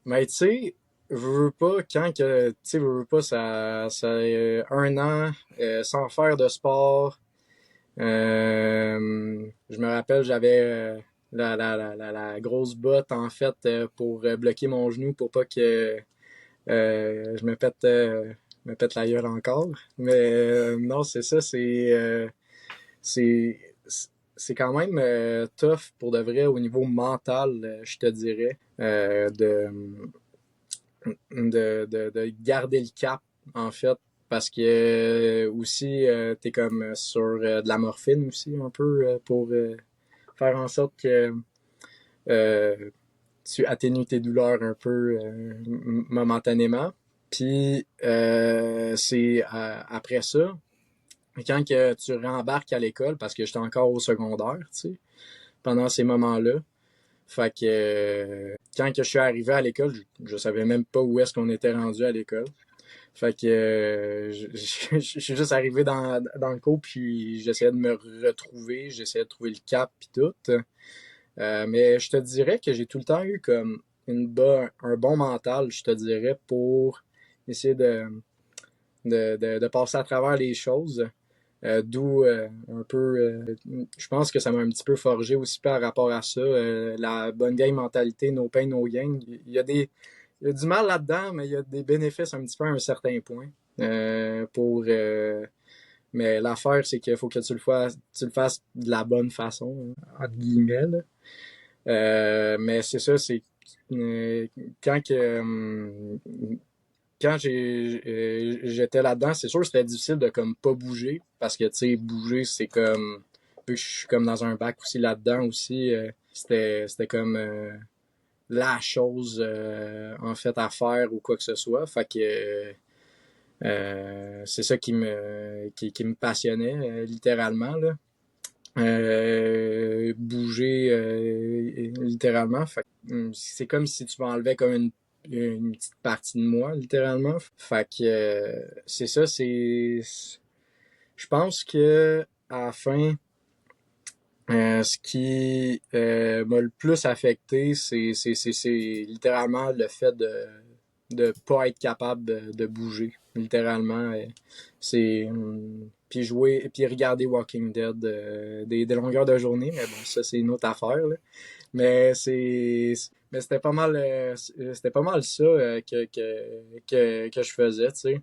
Mais tu sais, je veux pas, quand que, tu sais, je veux pas, ça 1 an sans faire de sport. Je me rappelle, j'avais la grosse botte, en fait, pour bloquer mon genou pour pas que je me pète la gueule encore. Mais non, c'est ça, c'est c'est quand même tough pour de vrai au niveau mental, je te dirais, de garder le cap, en fait, parce que aussi, t'es comme sur de la morphine aussi, un peu, pour faire en sorte que euh, tu atténues tes douleurs un peu momentanément. Puis, c'est après ça, quand que tu rembarques à l'école, parce que j'étais encore au secondaire, tu sais, pendant ces moments-là. Fait que quand que je suis arrivé à l'école, je savais même pas où est-ce qu'on était rendu à l'école. Fait que je suis juste arrivé dans le cours, puis j'essayais de me retrouver, j'essayais de trouver le cap puis tout. Mais je te dirais que j'ai tout le temps eu comme un bon mental, je te dirais, pour essayer de passer à travers les choses. D'où un peu, je pense que ça m'a un petit peu forgé aussi par rapport à ça. La bonne vieille mentalité, no pain, no gain. Il y a du mal là-dedans, mais il y a des bénéfices un petit peu à un certain point. Mais l'affaire, c'est qu'il faut que tu le fasses de la bonne façon, entre guillemets, là. Mais c'est ça, c'est euh, quand que, quand j'étais là-dedans, c'est sûr que c'était difficile de comme pas bouger parce que tu sais bouger c'est comme vu que je suis comme dans un bac aussi là-dedans aussi c'était comme la chose en fait à faire ou quoi que ce soit. Fait que c'est ça qui me passionnait littéralement là. Bouger littéralement. Fait que, c'est comme si tu m'enlevais comme une petite partie de moi, littéralement. Fait que c'est ça, je pense que à la fin, ce qui m'a le plus affecté, c'est littéralement le fait de pas être capable de bouger, littéralement. C'est puis jouer et puis regarder Walking Dead des longueurs de journée, mais bon, ça c'est une autre affaire là. Mais mais c'était pas mal ça que je faisais, tu sais.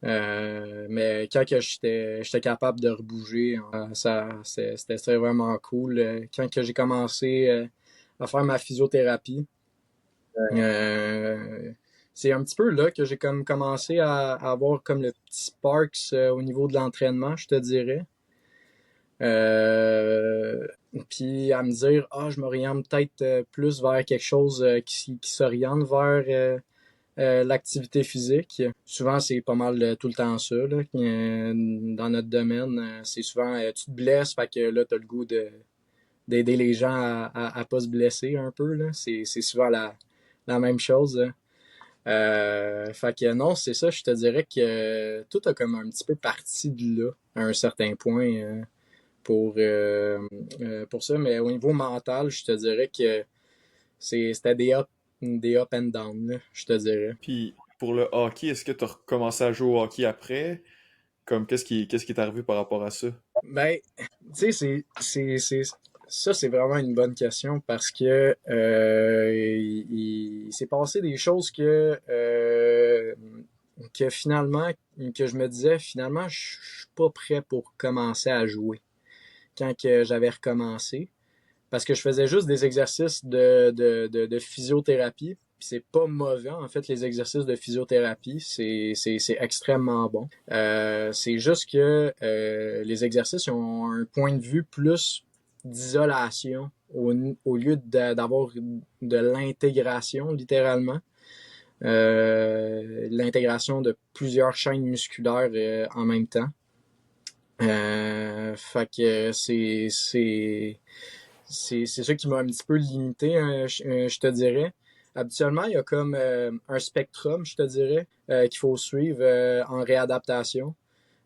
Mais quand que j'étais capable de rebouger, c'était vraiment cool. Quand que j'ai commencé à faire ma physiothérapie, euh, c'est un petit peu là que j'ai comme commencé à avoir comme le petit sparks au niveau de l'entraînement, je te dirais. Euh, Puis à me dire, ah, je m'oriente peut-être plus vers quelque chose qui s'oriente vers l'activité physique. Souvent, c'est pas mal tout le temps ça. Là. Dans notre domaine, c'est souvent tu te blesses, fait que là, tu as le goût d'aider les gens à pas se blesser un peu. Là. C'est souvent la même chose. Fait que non, c'est ça, je te dirais que tout a comme un petit peu parti de là, à un certain point, pour ça. Mais au niveau mental, je te dirais que c'était des up and down, là, je te dirais. Puis pour le hockey, est-ce que tu as recommencé à jouer au hockey après? Comme qu'est-ce qui est arrivé par rapport à ça? Ben, tu sais, ça, c'est vraiment une bonne question parce que il s'est passé des choses que finalement, que je me disais, finalement, je suis pas prêt pour commencer à jouer quand que j'avais recommencé. Parce que je faisais juste des exercices de physiothérapie. Puis c'est pas mauvais, en fait, les exercices de physiothérapie. C'est extrêmement bon. C'est juste que les exercices ont un point de vue plus d'isolation au lieu d'avoir de l'intégration, littéralement. L'intégration de plusieurs chaînes musculaires en même temps. Fait que c'est ça qui m'a un petit peu limité, hein, je te dirais. Habituellement, il y a comme un spectrum, je te dirais, qu'il faut suivre en réadaptation.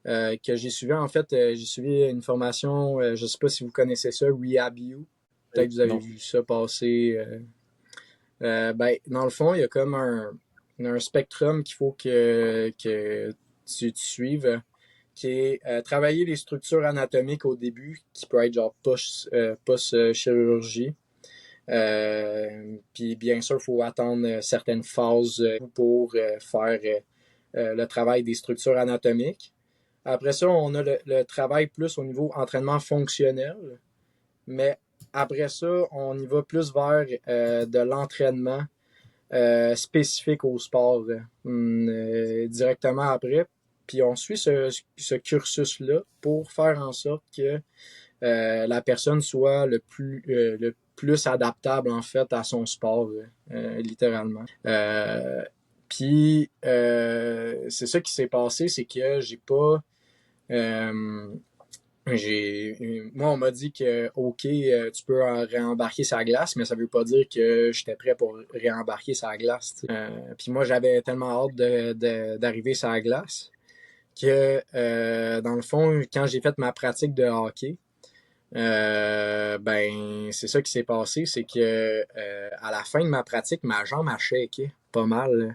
Que j'ai suivi, en fait, j'ai suivi une formation, je sais pas si vous connaissez ça, RehabU. Peut-être que vous avez Non. vu ça passer. Ben, dans le fond, il y a comme un spectrum qu'il faut que tu suives, qui est travailler les structures anatomiques au début, qui peut être genre post-chirurgie. Puis bien sûr, il faut attendre certaines phases pour faire le travail des structures anatomiques. Après ça, on a le travail plus au niveau entraînement fonctionnel, mais après ça, on y va plus vers de l'entraînement spécifique au sport directement après. Puis on suit ce cursus-là pour faire en sorte que la personne soit le plus adaptable en fait à son sport, littéralement. Puis c'est ça qui s'est passé, c'est que j'ai pas moi, on m'a dit que, OK, tu peux réembarquer sa glace, mais ça veut pas dire que j'étais prêt pour réembarquer sa glace. Puis moi, j'avais tellement hâte d'arriver sur la glace que, dans le fond, quand j'ai fait ma pratique de hockey, ben, c'est ça qui s'est passé, c'est que à la fin de ma pratique, ma jambe a shaké pas mal.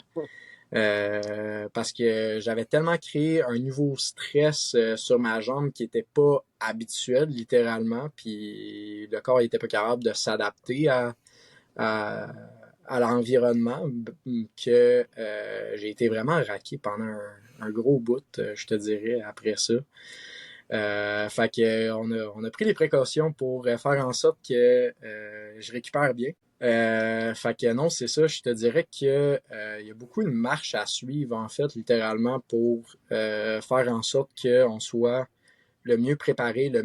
Parce que j'avais tellement créé un nouveau stress sur ma jambe qui était pas habituel, littéralement, puis le corps était pas capable de s'adapter à, à l'environnement, que j'ai été vraiment raqué pendant un gros bout, je te dirais, après ça. Fait que on a pris les précautions pour faire en sorte que je récupère bien. Fait que non, c'est ça, je te dirais que il y a beaucoup de marches à suivre, en fait, littéralement, pour faire en sorte qu'on soit le mieux préparé, le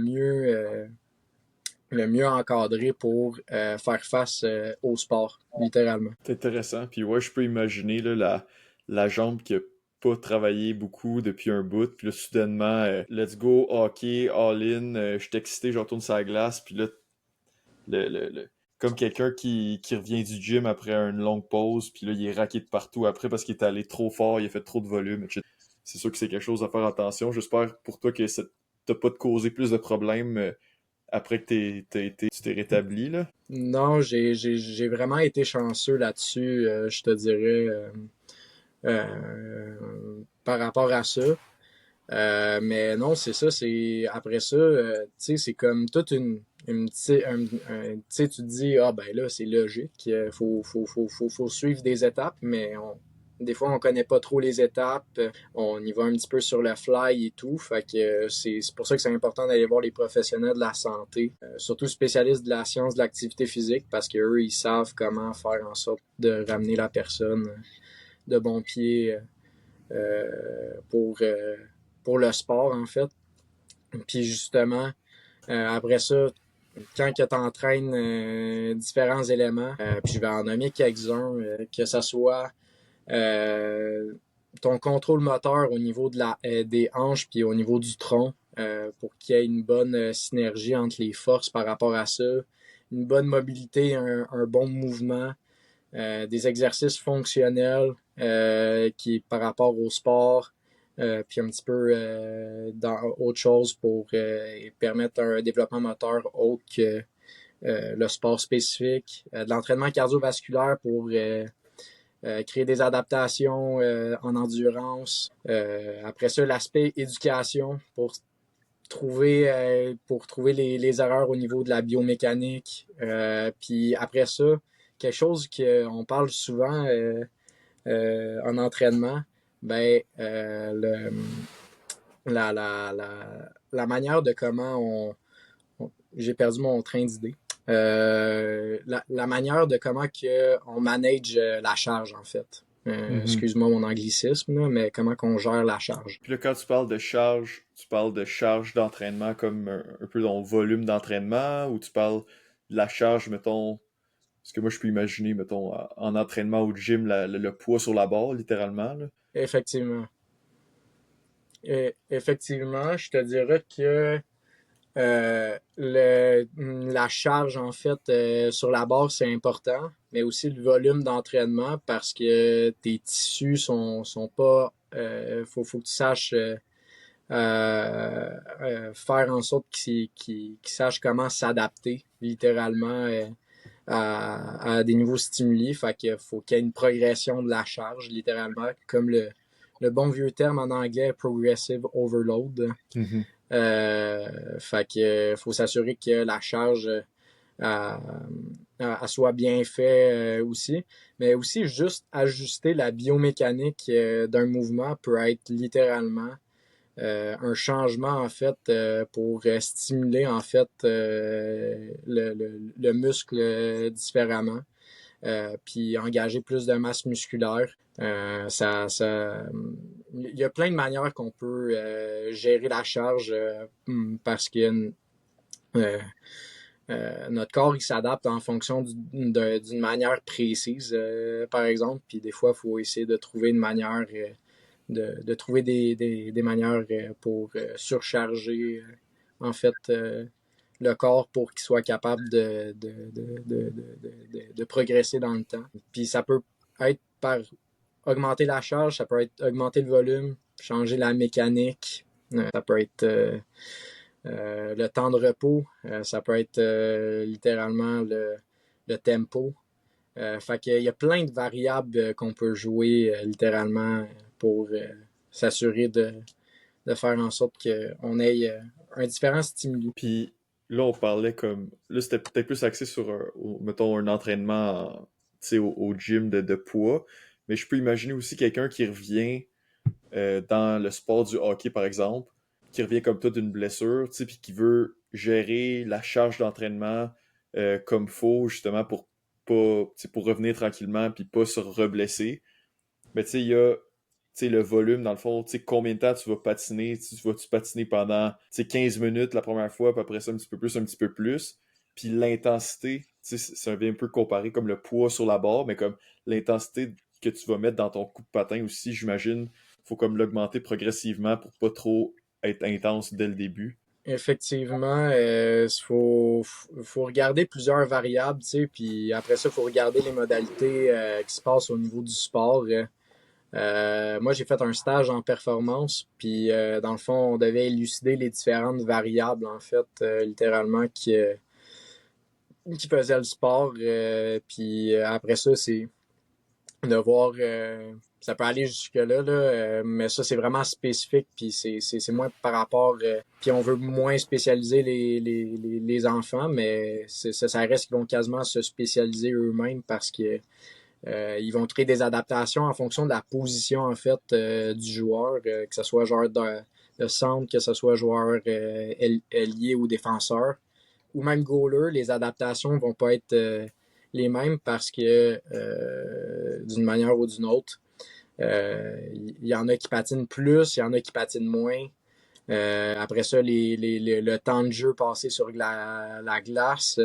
mieux encadré pour faire face au sport, littéralement. C'est intéressant. Puis ouais, je peux imaginer là, la jambe qui a pas travaillé beaucoup depuis un bout. Puis là, soudainement, let's go, hockey, all-in, je suis excité, je retourne sur la glace. Puis là, comme quelqu'un qui revient du gym après une longue pause. Puis là, il est raqué de partout après parce qu'il est allé trop fort, il a fait trop de volume, etc. C'est sûr que c'est quelque chose à faire attention. J'espère pour toi que ça t'a pas causé plus de problèmes après que tu t'es rétabli, là. Non, j'ai vraiment été chanceux là-dessus, je te dirais, par rapport à ça. Mais non, c'est ça, c'est après ça, tu sais, c'est comme toute une tu sais, tu te dis, ah ben là, c'est logique, faut suivre des étapes, mais des fois, on connaît pas trop les étapes, on y va un petit peu sur le fly et tout, fait que c'est pour ça que c'est important d'aller voir les professionnels de la santé, surtout spécialistes de la science de l'activité physique, parce qu'eux, ils savent comment faire en sorte de ramener la personne de bon pied pour le sport, en fait. Puis justement, après ça, quand tu entraînes différents éléments, puis je vais en nommer quelques-uns, que ce soit ton contrôle moteur au niveau des hanches puis au niveau du tronc, pour qu'il y ait une bonne synergie entre les forces par rapport à ça, une bonne mobilité, un bon mouvement, des exercices fonctionnels qui par rapport au sport, puis un petit peu dans autre chose pour permettre un développement moteur autre que le sport spécifique, de l'entraînement cardiovasculaire pour créer des adaptations en endurance. Après ça, l'aspect éducation pour trouver les erreurs au niveau de la biomécanique. Puis après ça, quelque chose qu'on parle souvent en entraînement, ben la manière de comment j'ai perdu mon train d'idée. La manière de comment on manage la charge, en fait. Excuse-moi mon anglicisme, là, mais comment qu'on gère la charge. Puis là, quand tu parles de charge d'entraînement comme un peu ton volume d'entraînement, ou tu parles de la charge, mettons, parce que moi je peux imaginer, mettons, en entraînement au gym, le poids sur la barre, littéralement, là. Effectivement. Effectivement, je te dirais que La charge, en fait, sur la barre, c'est important, mais aussi le volume d'entraînement parce que tes tissus sont pas. Faut que tu saches faire en sorte qu'ils sachent comment s'adapter, littéralement, à des nouveaux stimuli. Fait que faut qu'il y ait une progression de la charge, littéralement, comme le bon vieux terme en anglais, progressive overload. Mhm. Fait que faut s'assurer que la charge elle soit bien faite aussi. Mais aussi, juste ajuster la biomécanique d'un mouvement peut être littéralement un changement, en fait, pour stimuler, en fait, le muscle différemment. Puis engager plus de masse musculaire. Il y a plein de manières qu'on peut gérer la charge parce que notre corps il s'adapte en fonction d'une manière précise, par exemple. Puis des fois, il faut essayer de trouver une manière de trouver des manières pour surcharger en fait le corps pour qu'il soit capable de progresser dans le temps. Puis ça peut être par augmenter la charge, ça peut être augmenter le volume, changer la mécanique, ça peut être le temps de repos, ça peut être littéralement le tempo. Fait qu'il y a plein de variables qu'on peut jouer littéralement pour s'assurer de faire en sorte qu'on ait un différent stimuli. Puis là, on parlait comme. Là, c'était peut-être plus axé sur, mettons, un entraînement tu sais, au gym de poids. Mais je peux imaginer aussi quelqu'un qui revient dans le sport du hockey, par exemple, qui revient comme toi d'une blessure, tu sais, puis qui veut gérer la charge d'entraînement comme faut, justement, pour pas, tu sais, pour revenir tranquillement, puis pas se reblesser. Mais tu sais, il y a le volume, dans le fond, tu sais, combien de temps tu vas patiner, tu vas-tu patiner pendant 15 minutes la première fois, puis après ça, un petit peu plus. Puis l'intensité, tu sais, c'est un peu comparé comme le poids sur la barre, mais comme l'intensité que tu vas mettre dans ton coup de patin aussi, j'imagine, faut comme l'augmenter progressivement pour pas trop être intense dès le début. Effectivement, faut regarder plusieurs variables, tu sais, puis après ça, il faut regarder les modalités qui se passent au niveau du sport. Moi, j'ai fait un stage en performance, puis dans le fond, on devait élucider les différentes variables, en fait, littéralement, qui faisaient le sport. Puis après ça, c'est de voir, ça peut aller jusque-là, là, mais ça, c'est vraiment spécifique, puis c'est moins par rapport, puis on veut moins spécialiser les enfants, mais ça reste qu'ils vont quasiment se spécialiser eux-mêmes parce que ils vont créer des adaptations en fonction de la position, en fait, du joueur, que ce soit joueur de centre, que ce soit joueur ailier ou défenseur, ou même goaler, les adaptations vont pas être les mêmes parce que d'une manière ou d'une autre, il y en a qui patinent plus, il y en a qui patinent moins. Après ça, le temps de jeu passé sur la glace.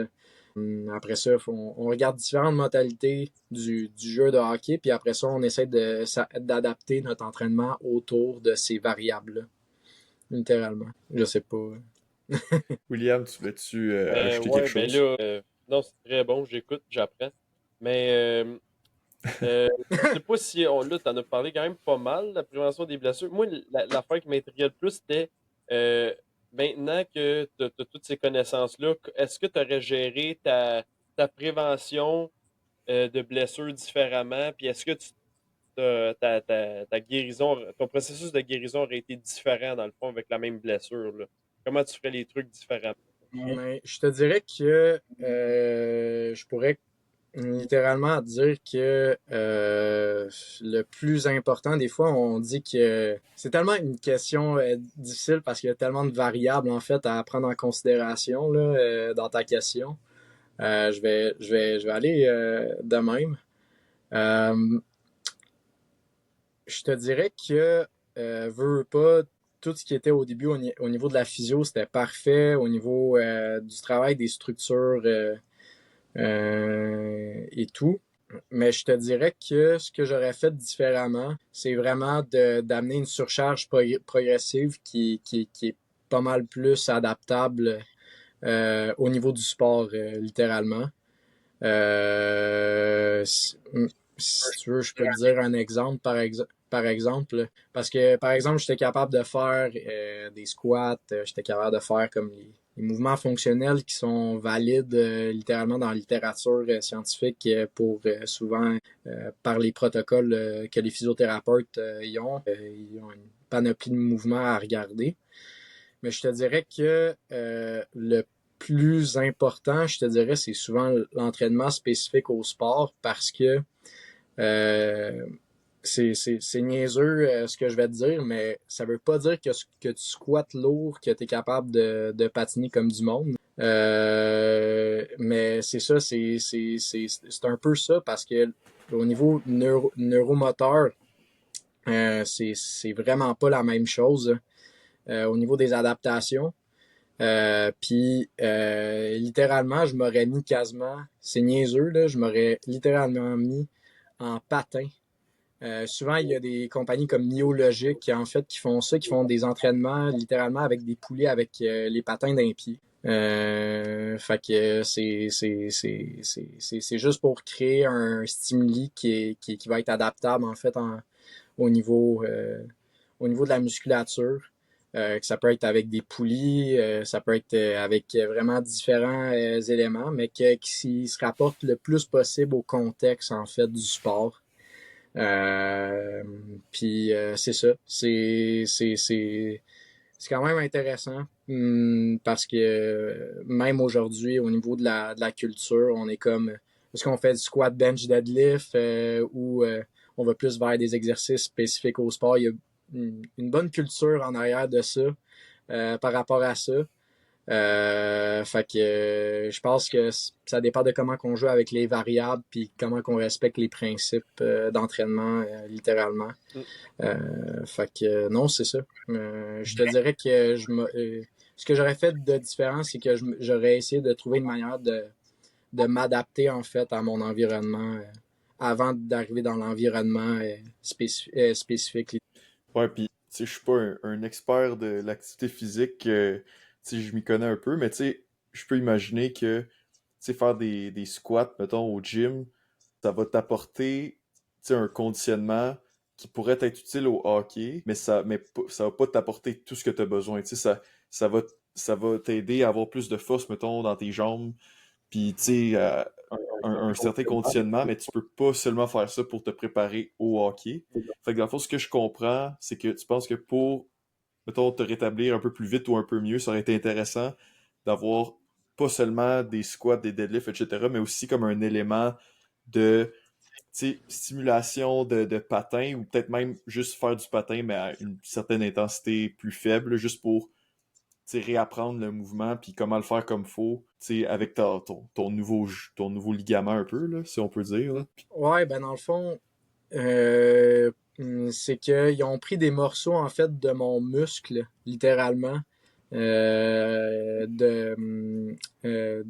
Après ça, on regarde différentes modalités du jeu de hockey, puis après ça, on essaie d'adapter notre entraînement autour de ces variables-là, littéralement. Je sais pas. William, tu veux-tu ajouter quelque Ouais, ben chose? là, non, c'est très bon, j'écoute, j'apprends. Mais je sais pas si là, t'en as parlé quand même pas mal, la prévention des blessures. Moi, l'affaire qui m'intriguait le plus, c'était euh, maintenant que tu as toutes ces connaissances-là, est-ce que tu aurais géré ta prévention de blessures différemment? Puis est-ce que ta guérison, ton processus de guérison aurait été différent dans le fond avec la même blessure, là? Comment tu ferais les trucs différemment? Mais je te dirais que je pourrais littéralement dire que le plus important, des fois, on dit que c'est tellement une question difficile parce qu'il y a tellement de variables, en fait, à prendre en considération là, dans ta question. Je vais aller de même. Euh, je te dirais que, veux pas, tout ce qui était au début au niveau de la physio, c'était parfait. Au niveau du travail des structures et tout. Mais je te dirais que ce que j'aurais fait différemment, c'est vraiment d'amener une surcharge progressive qui est pas mal plus adaptable au niveau du sport, littéralement. Si tu veux, je peux te dire un exemple, par exemple. Parce que, par exemple, j'étais capable de faire des squats, j'étais capable de faire comme les mouvements fonctionnels qui sont valides littéralement dans la littérature scientifique pour souvent par les protocoles que les physiothérapeutes ils ont une panoplie de mouvements à regarder. Mais je te dirais que le plus important, je te dirais, c'est souvent l'entraînement spécifique au sport parce que euh, c'est niaiseux ce que je vais te dire, mais ça veut pas dire que tu squattes lourd, que tu es capable de patiner comme du monde. Mais c'est ça, c'est un peu ça parce que au niveau neuromoteur, c'est vraiment pas la même chose au niveau des adaptations. Puis littéralement, je m'aurais mis quasiment, c'est niaiseux, là, je m'aurais littéralement mis en patin. Souvent, il y a des compagnies comme Neologic qui en fait qui font ça, qui font des entraînements littéralement avec des poulets avec les patins d'un pied. Fait que c'est juste pour créer un stimuli qui va être adaptable en fait au niveau de la musculature. Que ça peut être avec des poulies, ça peut être avec vraiment différents éléments, mais qui se rapportent le plus possible au contexte en fait du sport. Puis c'est ça, c'est quand même intéressant parce que même aujourd'hui au niveau de la culture, on est comme est-ce qu'on fait du squat, bench, deadlift ou on va plus vers des exercices spécifiques au sport. Il y a une bonne culture en arrière de ça par rapport à ça. Fait que je pense que ça dépend de comment qu'on joue avec les variables puis comment qu'on respecte les principes d'entraînement littéralement. Fait que non, c'est ça. Je te dirais que ce que j'aurais fait de différent, c'est que j'aurais essayé de trouver une manière de m'adapter en fait à mon environnement avant d'arriver dans l'environnement spécifique. Ouais, puis, tu sais, je suis pas un expert de l'activité physique, tu sais, je m'y connais un peu, mais tu sais, je peux imaginer que, tu sais, faire des squats, mettons, au gym, ça va t'apporter, tu sais, un conditionnement qui pourrait être utile au hockey, ça va pas t'apporter tout ce que tu as besoin, tu sais, ça va t'aider à avoir plus de force, mettons, dans tes jambes, puis, tu sais, un certain conditionnement, mais tu peux pas seulement faire ça pour te préparer au hockey. Fait que dans le fond, ce que je comprends, c'est que tu penses que pour, mettons, te rétablir un peu plus vite ou un peu mieux, ça aurait été intéressant d'avoir pas seulement des squats, des deadlifts, etc., mais aussi comme un élément de, tu sais, stimulation de patin ou peut-être même juste faire du patin, mais à une certaine intensité plus faible, juste pour réapprendre le mouvement puis comment le faire comme faut, avec ton nouveau ligament un peu, là, si on peut dire. Là. Ouais, ben dans le fond, c'est qu'ils ont pris des morceaux en fait de mon muscle, littéralement, de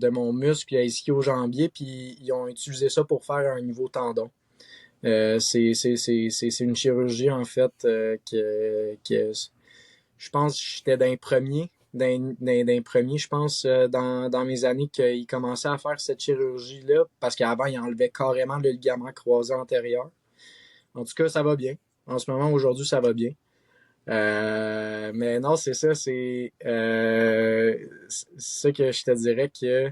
mon muscle ischio-jambier, puis ils ont utilisé ça pour faire un nouveau tendon. C'est une chirurgie en fait que je pense que j'étais d'un premier, je pense, dans mes années qu'ils commençaient à faire cette chirurgie-là, parce qu'avant, ils enlevaient carrément le ligament croisé antérieur. En tout cas, ça va bien. En ce moment, aujourd'hui, ça va bien. Mais non, c'est ça, c'est ça que je te dirais que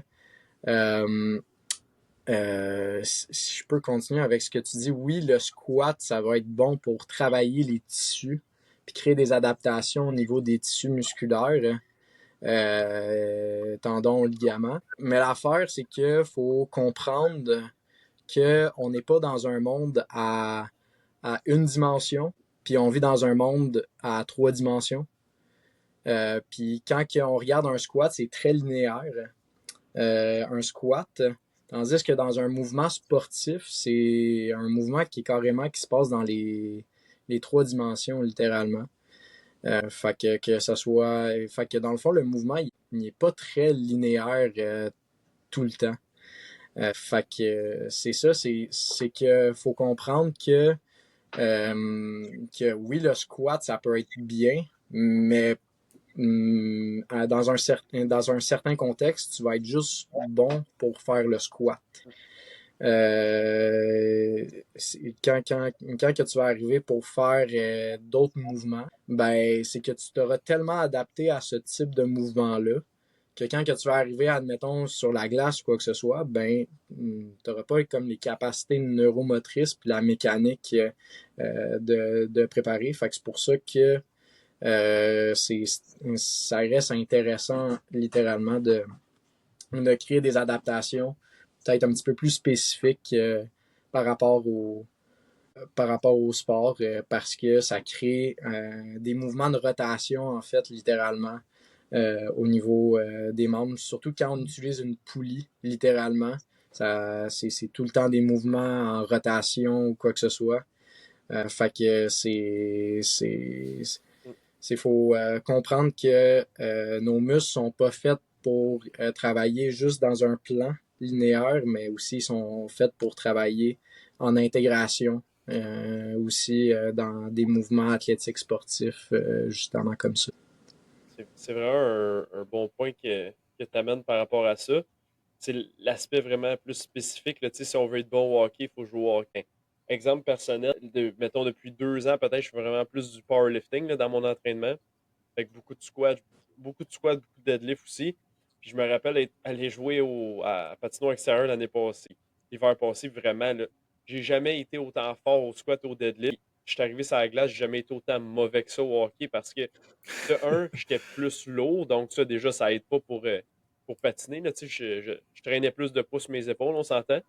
euh, si je peux continuer avec ce que tu dis, oui, le squat, ça va être bon pour travailler les tissus puis créer des adaptations au niveau des tissus musculaires, tendons, ligaments. Mais l'affaire, c'est qu'il faut comprendre qu'on n'est pas dans un monde à une dimension, puis on vit dans un monde à trois dimensions. Puis quand on regarde un squat, c'est très linéaire. Un squat, tandis que dans un mouvement sportif, c'est un mouvement qui est carrément qui se passe dans les trois dimensions, littéralement. Fait que ça soit. Fait que dans le fond, le mouvement, il n'est pas très linéaire tout le temps. Fait que c'est ça, c'est que faut comprendre que oui, le squat, ça peut être bien, mais dans un certain contexte, tu vas être juste bon pour faire le squat. Quand que tu vas arriver pour faire d'autres mouvements, ben c'est que tu t'auras tellement adapté à ce type de mouvement-là que quand que tu vas arriver, admettons, sur la glace ou quoi que ce soit, ben tu n'auras pas comme les capacités neuromotrices puis la mécanique de préparer. Fait que c'est pour ça que ça reste intéressant littéralement de créer des adaptations peut-être un petit peu plus spécifiques par rapport au sport parce que ça crée des mouvements de rotation en fait littéralement au niveau des membres, surtout quand on utilise une poulie littéralement. C'est tout le temps des mouvements en rotation ou quoi que ce soit. Fait que faut comprendre que nos muscles sont pas faits pour travailler juste dans un plan linéaire, mais aussi sont faits pour travailler en intégration, aussi dans des mouvements athlétiques sportifs, justement comme ça. C'est vraiment un bon point que tu amènes par rapport à ça. C'est l'aspect vraiment plus spécifique. Là, si on veut être bon au hockey, il faut jouer au hockey. Exemple personnel, mettons depuis 2 ans, peut-être, je fais vraiment plus du powerlifting là, dans mon entraînement. Fait que beaucoup de squats, beaucoup de deadlift aussi. Puis je me rappelle aller jouer à patinoire extérieur l'année passée. L'hiver passé, vraiment, là, j'ai jamais été autant fort au squat, au deadlift. Je suis arrivé sur la glace, j'ai jamais été autant mauvais que ça au hockey parce que, de un, j'étais plus lourd, donc ça, déjà, ça aide pas pour patiner. Là, je traînais plus de pouces sur mes épaules, on s'entend.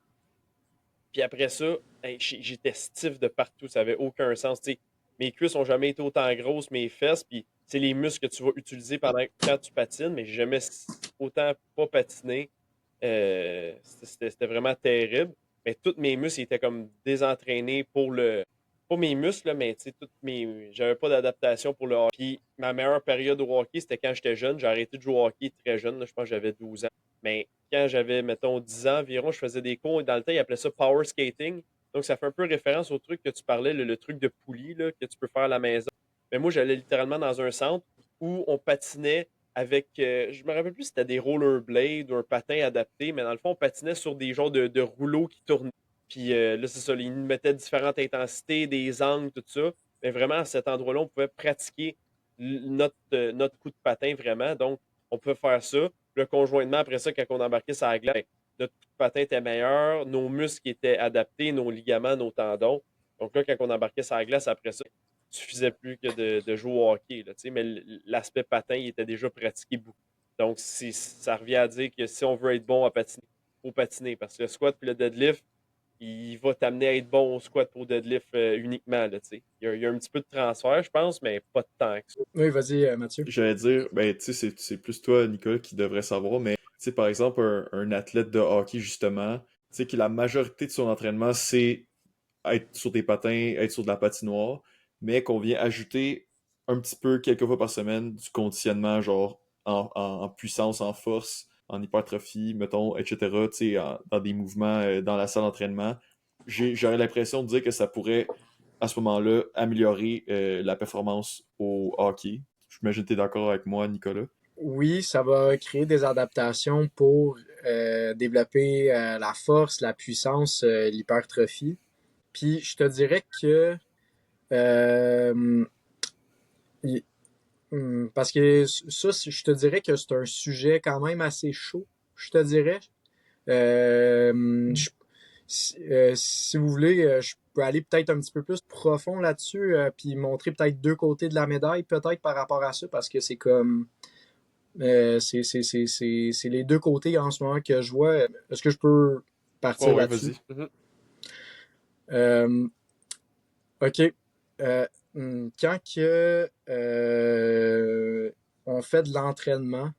Puis après ça, hey, j'étais stiff de partout. Ça n'avait aucun sens. T'sais, mes cuisses n'ont jamais été autant grosses, mes fesses, puis c'est les muscles que tu vas utiliser quand tu patines, mais j'ai jamais autant pas patiné. C'était vraiment terrible. Mais tous mes muscles étaient comme désentraînés pour le. Pas mes muscles, là, mais j'avais pas d'adaptation pour le hockey. Puis ma meilleure période au hockey, c'était quand j'étais jeune. J'ai arrêté de jouer au hockey très jeune. Là, je pense que j'avais 12 ans. Mais quand j'avais, mettons, 10 ans environ, je faisais des cours. Dans le temps, ils appelaient ça power skating. Donc, ça fait un peu référence au truc que tu parlais, le truc de poulie là, que tu peux faire à la maison. Mais moi, j'allais littéralement dans un centre où on patinait avec, je me rappelle plus si c'était des rollerblades ou un patin adapté, mais dans le fond, on patinait sur des genres de rouleaux qui tournaient. Puis là, c'est ça, ils nous mettaient différentes intensités, des angles, tout ça. Mais vraiment, à cet endroit-là, on pouvait pratiquer notre coup de patin vraiment. Donc, on pouvait faire ça. Le conjointement, après ça, quand on embarquait sur la glace, ben, notre coup de patin était meilleur, nos muscles étaient adaptés, nos ligaments, nos tendons. Donc là, quand on embarquait sur la glace, après ça, il suffisait plus que de jouer au hockey. Là, mais l'aspect patin, il était déjà pratiqué beaucoup. Donc, ça revient à dire que si on veut être bon à patiner, il faut patiner. Parce que le squat et le deadlift, il va t'amener à être bon au squat pour deadlift uniquement. Là, il y a un petit peu de transfert, je pense, mais pas de temps que ça. Oui, vas-y, Mathieu. J'allais dire, ben, tu sais, c'est plus toi, Nicolas, qui devrait savoir, mais, tu sais, par exemple, un athlète de hockey, justement, tu sais, que la majorité de son entraînement, c'est être sur des patins, être sur de la patinoire, mais qu'on vient ajouter un petit peu, quelques fois par semaine, du conditionnement, genre, en puissance, en force, en hypertrophie, mettons, etc., tu sais, dans des mouvements, dans la salle d'entraînement. J'aurais l'impression de dire que ça pourrait, à ce moment-là, améliorer la performance au hockey. J'imagine que tu es d'accord avec moi, Nicolas. Oui, ça va créer des adaptations pour développer la force, la puissance, l'hypertrophie. Puis je te dirais que euh, parce que ça, je te dirais que c'est un sujet quand même assez chaud, je te dirais. Je si vous voulez, je peux aller peut-être un petit peu plus profond là-dessus, puis montrer peut-être deux côtés de la médaille, peut-être par rapport à ça, parce que c'est comme. C'est les deux côtés en ce moment que je vois. Est-ce que je peux Ouais, partir ouais, là-dessus? vas-y. Euh, OK. Euh, Quand que, on fait de l'entraînement,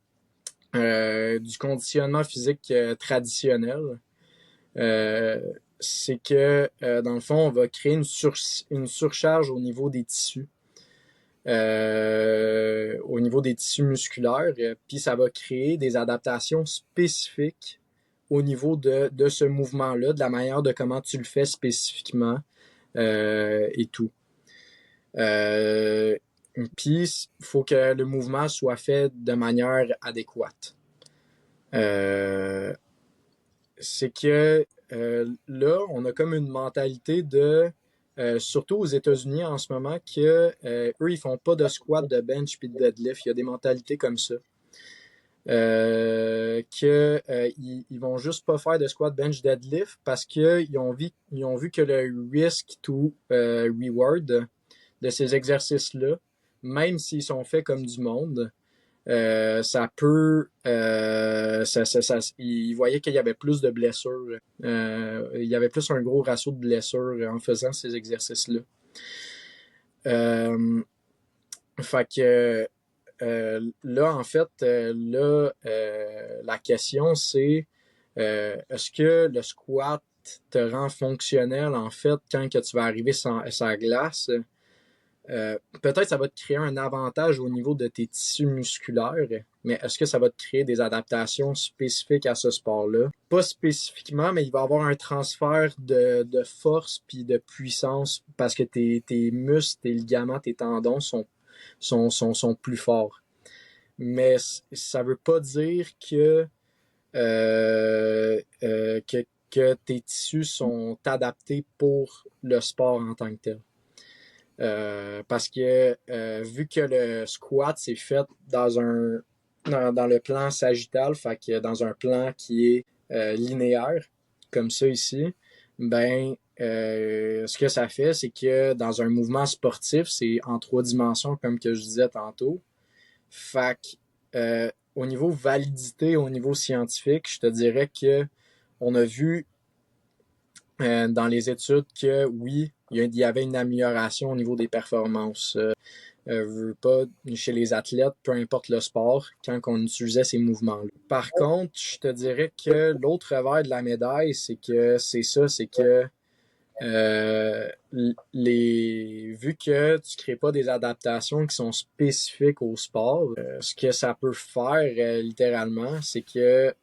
du conditionnement physique traditionnel, euh, c'est que, dans le fond, on va créer une surcharge au niveau des tissus, au niveau des tissus musculaires, puis ça va créer des adaptations spécifiques au niveau de ce mouvement-là, de la manière de comment tu le fais spécifiquement et tout. Euh, Puis, il faut que le mouvement soit fait de manière adéquate. C'est que là, on a comme une mentalité surtout aux États-Unis en ce moment, que eux, ils font pas de squat, de bench puis de deadlift. Il y a des mentalités comme ça. Ils vont juste pas faire de squat, bench, deadlift parce qu'ils ont vu que le risk to reward de ces exercices-là, même s'ils sont faits comme du monde, ça peut. Il voyait qu'il y avait plus de blessures. Il y avait plus un gros ratio de blessures en faisant ces exercices-là. Fait que là, en fait, la question, c'est est-ce que le squat te rend fonctionnel, en fait, quand que tu vas arriver sans glace? Peut-être ça va te créer un avantage au niveau de tes tissus musculaires, mais est-ce que ça va te créer des adaptations spécifiques à ce sport-là? Pas spécifiquement, mais il va y avoir un transfert de force puis de puissance parce que tes muscles, tes ligaments, tes tendons sont plus forts. Mais ça veut pas dire que tes tissus sont adaptés pour le sport en tant que tel. Parce que vu que le squat c'est fait dans le plan sagittal, fait que dans un plan qui est linéaire, comme ça ici, ben ce que ça fait, c'est que dans un mouvement sportif, c'est en 3 dimensions, comme que je disais tantôt. Fait que au niveau validité, au niveau scientifique, je te dirais que on a vu dans les études que oui, il y avait une amélioration au niveau des performances. Pas chez les athlètes, peu importe le sport, quand on utilisait ces mouvements-là. Par contre, je te dirais que l'autre revers de la médaille, c'est que vu que tu crées pas des adaptations qui sont spécifiques au sport, ce que ça peut faire littéralement, c'est que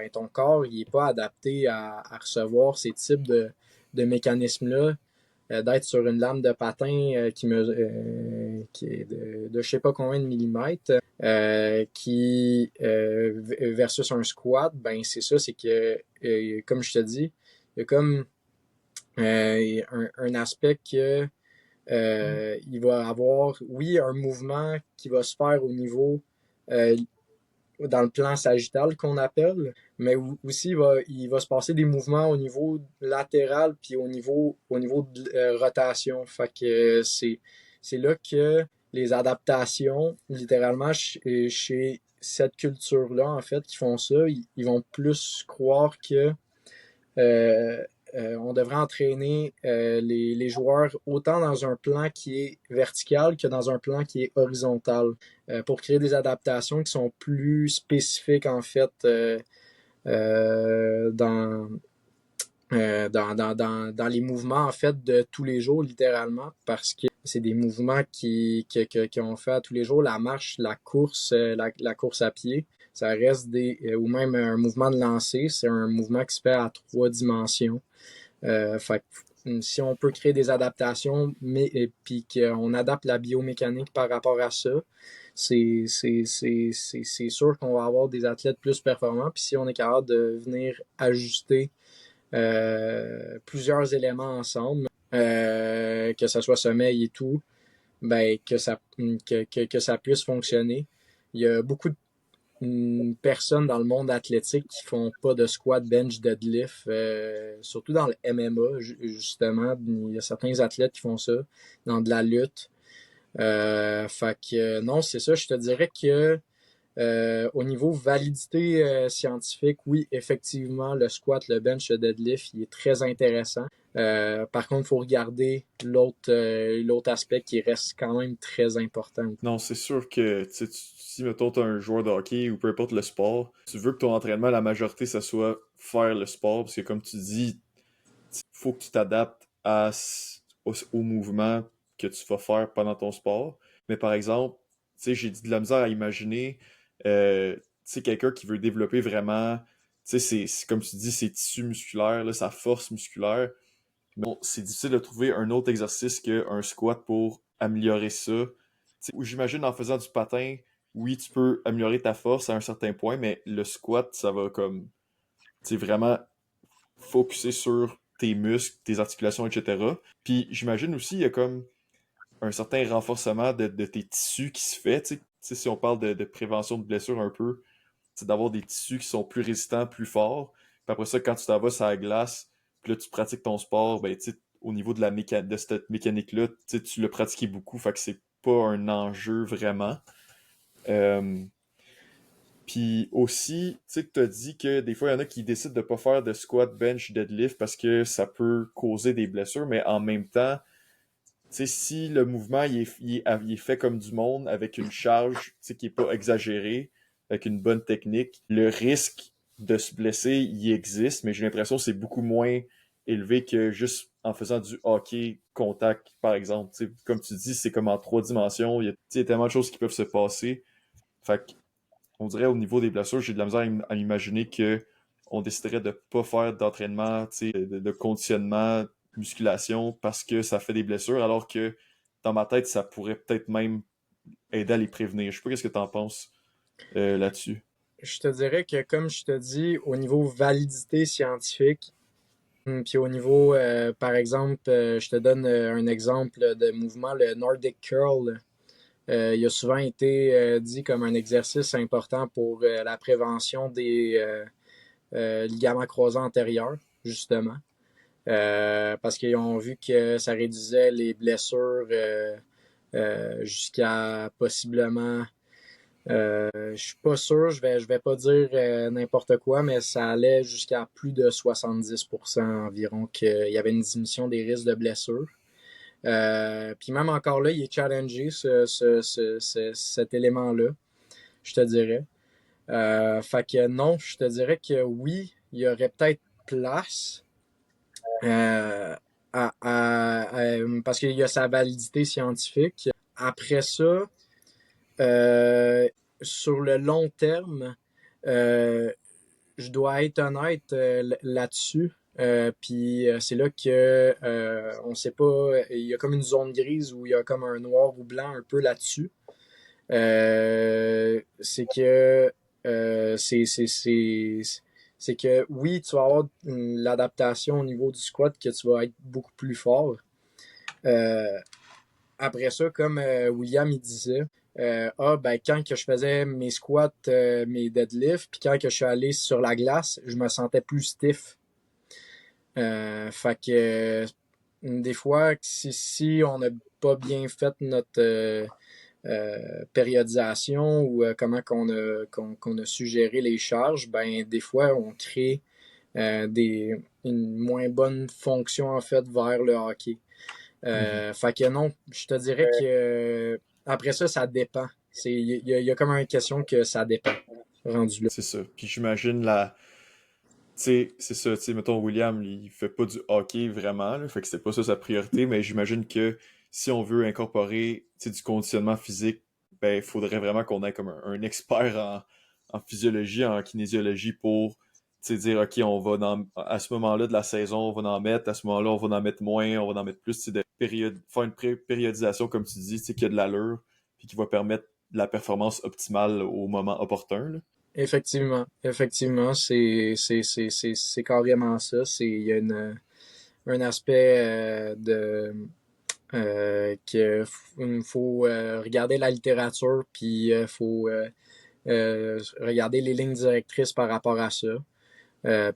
ton corps il est pas adapté à recevoir ces types de mécanismes-là, d'être sur une lame de patin qui est de je sais pas combien de millimètres, versus un squat, ben c'est ça, c'est que comme je te dis, il y a comme un aspect que il va avoir, oui, un mouvement qui va se faire au niveau dans le plan sagittal qu'on appelle, mais aussi il va se passer des mouvements au niveau latéral puis au niveau de rotation. Fait que c'est là que les adaptations, littéralement, chez cette culture-là, en fait, qui font ça, ils vont plus croire que euh, on devrait entraîner les joueurs autant dans un plan qui est vertical que dans un plan qui est horizontal pour créer des adaptations qui sont plus spécifiques en fait dans, dans les mouvements en fait de tous les jours littéralement parce que c'est des mouvements qui ont fait à tous les jours, la marche, la course, la course à pied. Ça reste ou même un mouvement de lancer, c'est un mouvement qui se fait à 3 dimensions. Fait que, si on peut créer des adaptations, puis qu'on adapte la biomécanique par rapport à ça, c'est sûr qu'on va avoir des athlètes plus performants. Puis si on est capable de venir ajuster plusieurs éléments ensemble, que ce soit sommeil et tout, ben que ça puisse fonctionner. Il y a beaucoup de personnes dans le monde athlétique qui font pas de squat, bench, deadlift, surtout dans le MMA, justement. Il y a certains athlètes qui font ça, dans de la lutte. Fait que non, c'est ça, je te dirais que au niveau validité scientifique, oui, effectivement, le squat, le bench, le deadlift, il est très intéressant. Par contre, il faut regarder l'autre aspect qui reste quand même très important. Non, c'est sûr que si, mettons, t'es un joueur de hockey ou peu importe le sport, tu veux que ton entraînement, la majorité, ça soit faire le sport, parce que comme tu dis, faut que tu t'adaptes au mouvement que tu vas faire pendant ton sport. Mais par exemple, tu sais, j'ai de la misère à imaginer, tu sais, quelqu'un qui veut développer vraiment, tu sais, comme tu dis, ses tissus musculaires, là, sa force musculaire. Bon, c'est difficile de trouver un autre exercice qu'un squat pour améliorer ça. Où j'imagine en faisant du patin, oui, tu peux améliorer ta force à un certain point, mais le squat, ça va comme, vraiment focuser sur tes muscles, tes articulations, etc. Puis j'imagine aussi, il y a comme un certain renforcement de tes tissus qui se fait, si on parle de prévention de blessures un peu, c'est d'avoir des tissus qui sont plus résistants, plus forts. Puis après ça, quand tu t'en vas sur la glace, puis là, tu pratiques ton sport, ben, au niveau de de cette mécanique-là, tu l'as pratiqué beaucoup, fait que c'est pas un enjeu vraiment. Euh, Puis aussi, tu sais que tu as dit que des fois, il y en a qui décident de pas faire de squat, bench, deadlift parce que ça peut causer des blessures, mais en même temps, tu sais, si le mouvement il est fait comme du monde, avec une charge qui est pas exagérée, avec une bonne technique, le risque de se blesser, il existe, mais j'ai l'impression que c'est beaucoup moins élevé que juste en faisant du hockey contact, par exemple. Tu sais, comme tu dis, c'est comme en 3 dimensions, il y a tellement de choses qui peuvent se passer. Fait que, on dirait au niveau des blessures, j'ai de la misère à m'imaginer que on déciderait de pas faire d'entraînement, de conditionnement, musculation parce que ça fait des blessures, alors que dans ma tête, ça pourrait peut-être même aider à les prévenir. Je sais pas qu'est-ce que t'en penses là-dessus. Je te dirais que, comme je te dis, au niveau validité scientifique, puis au niveau, par exemple, je te donne un exemple de mouvement, le Nordic Curl. Il a souvent été dit comme un exercice important pour la prévention des ligaments croisés antérieurs, justement. Parce qu'ils ont vu que ça réduisait les blessures jusqu'à possiblement je suis pas sûr, je vais pas dire n'importe quoi, mais ça allait jusqu'à plus de 70% environ qu'il y avait une diminution des risques de blessures. Puis même encore là, il est challengé cet élément-là, je te dirais. Fait que non, je te dirais que oui, il y aurait peut-être place euh, parce qu'il y a sa validité scientifique. Après ça, euh, sur le long terme, euh, je dois être honnête là-dessus. Puis c'est là que on sait pas, il y a comme une zone grise où il y a comme un noir ou blanc un peu là-dessus. C'est que c'est que oui, tu vas avoir l'adaptation au niveau du squat que tu vas être beaucoup plus fort. Euh, Après ça, comme William il disait, ben quand que je faisais mes squats, mes deadlifts, puis quand que je suis allé sur la glace, je me sentais plus stiff. Fait que des fois, si on n'a pas bien fait notre périodisation ou comment qu'on a suggéré les charges, ben des fois on crée une moins bonne fonction en fait vers le hockey. Mhm. Fait que non, je te dirais que après ça, ça dépend. Il y a comme une question que ça dépend, rendu là. C'est ça. Puis j'imagine c'est ça, mettons, William, il fait pas du hockey vraiment, là, fait que c'est pas ça sa priorité, mais j'imagine que si on veut incorporer, du conditionnement physique, ben, il faudrait vraiment qu'on ait comme un expert en physiologie, en kinésiologie pour, dire, OK, à ce moment-là de la saison, on va en mettre, à ce moment-là, on va en mettre moins, on va en mettre plus, faire une périodisation, comme tu dis, qui a de l'allure, puis qui va permettre la performance optimale au moment opportun, là. Effectivement, c'est carrément ça. Il y a un aspect que il faut regarder la littérature, puis il faut regarder les lignes directrices par rapport à ça.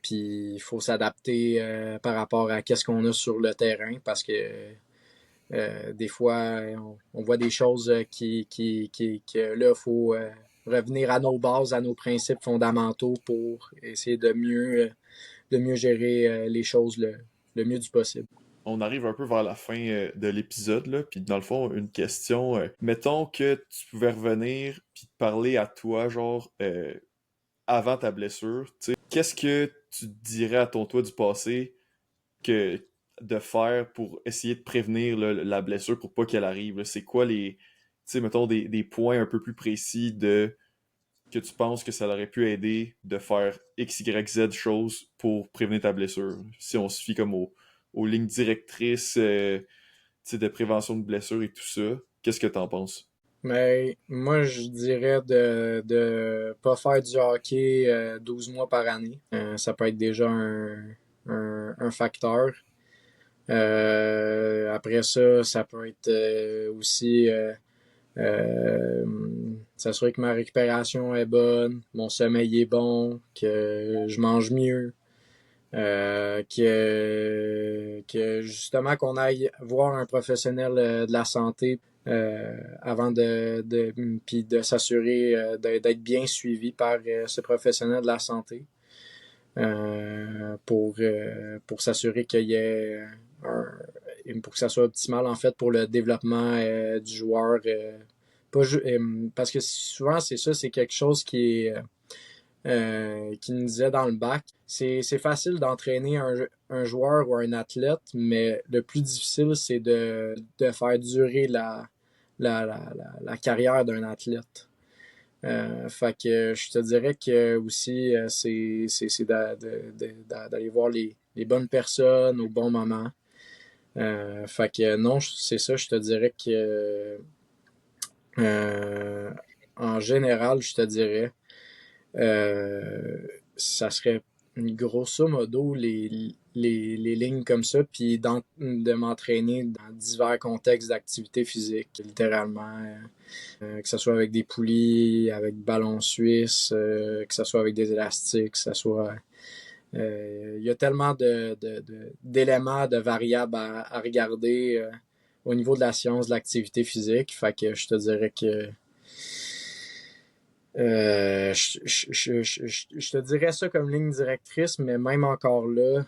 Puis il faut s'adapter par rapport à qu'est-ce qu'on a sur le terrain parce que des fois, on voit des choses que là, il faut revenir à nos bases, à nos principes fondamentaux pour essayer de mieux gérer les choses le mieux du possible. On arrive un peu vers la fin de l'épisode, là, puis dans le fond, une question. Mettons que tu pouvais revenir puis te parler à toi, genre, avant ta blessure, tu sais, qu'est-ce que tu dirais à ton toi du passé que de faire pour essayer de prévenir là, la blessure pour pas qu'elle arrive, là? C'est quoi tu sais, mettons, des points un peu plus précis de que tu penses que ça aurait pu aider de faire X, Y, Z choses pour prévenir ta blessure? Si on se fie comme aux lignes directrices de prévention de blessures et tout ça, qu'est-ce que t'en penses? Mais moi, je dirais de pas faire du hockey 12 mois par année. Ça peut être déjà un facteur. Après ça, ça peut être aussi euh, s'assurer que ma récupération est bonne, mon sommeil est bon, que je mange mieux, que justement qu'on aille voir un professionnel de la santé avant puis de s'assurer d'être bien suivi par ce professionnel de la santé pour s'assurer qu'il y ait pour que ça soit optimal en fait pour le développement du joueur. Pas parce que souvent c'est ça, c'est quelque chose qui nous disait dans le bac. C'est facile d'entraîner un joueur ou un athlète, mais le plus difficile, c'est de faire durer la carrière d'un athlète. Fait que je te dirais que aussi, c'est d'aller voir les bonnes personnes au bon moment. Fait que non, c'est ça, je te dirais que euh, en général, je te dirais euh, ça serait grosso modo les lignes comme ça, puis de m'entraîner dans divers contextes d'activité physique, littéralement. Que ce soit avec des poulies, avec ballon suisse, que ce soit avec des élastiques, que ce soit... Il y a tellement d'éléments, de variables à regarder au niveau de la science de l'activité physique. Fait que je te dirais que je te dirais ça comme ligne directrice, mais même encore là,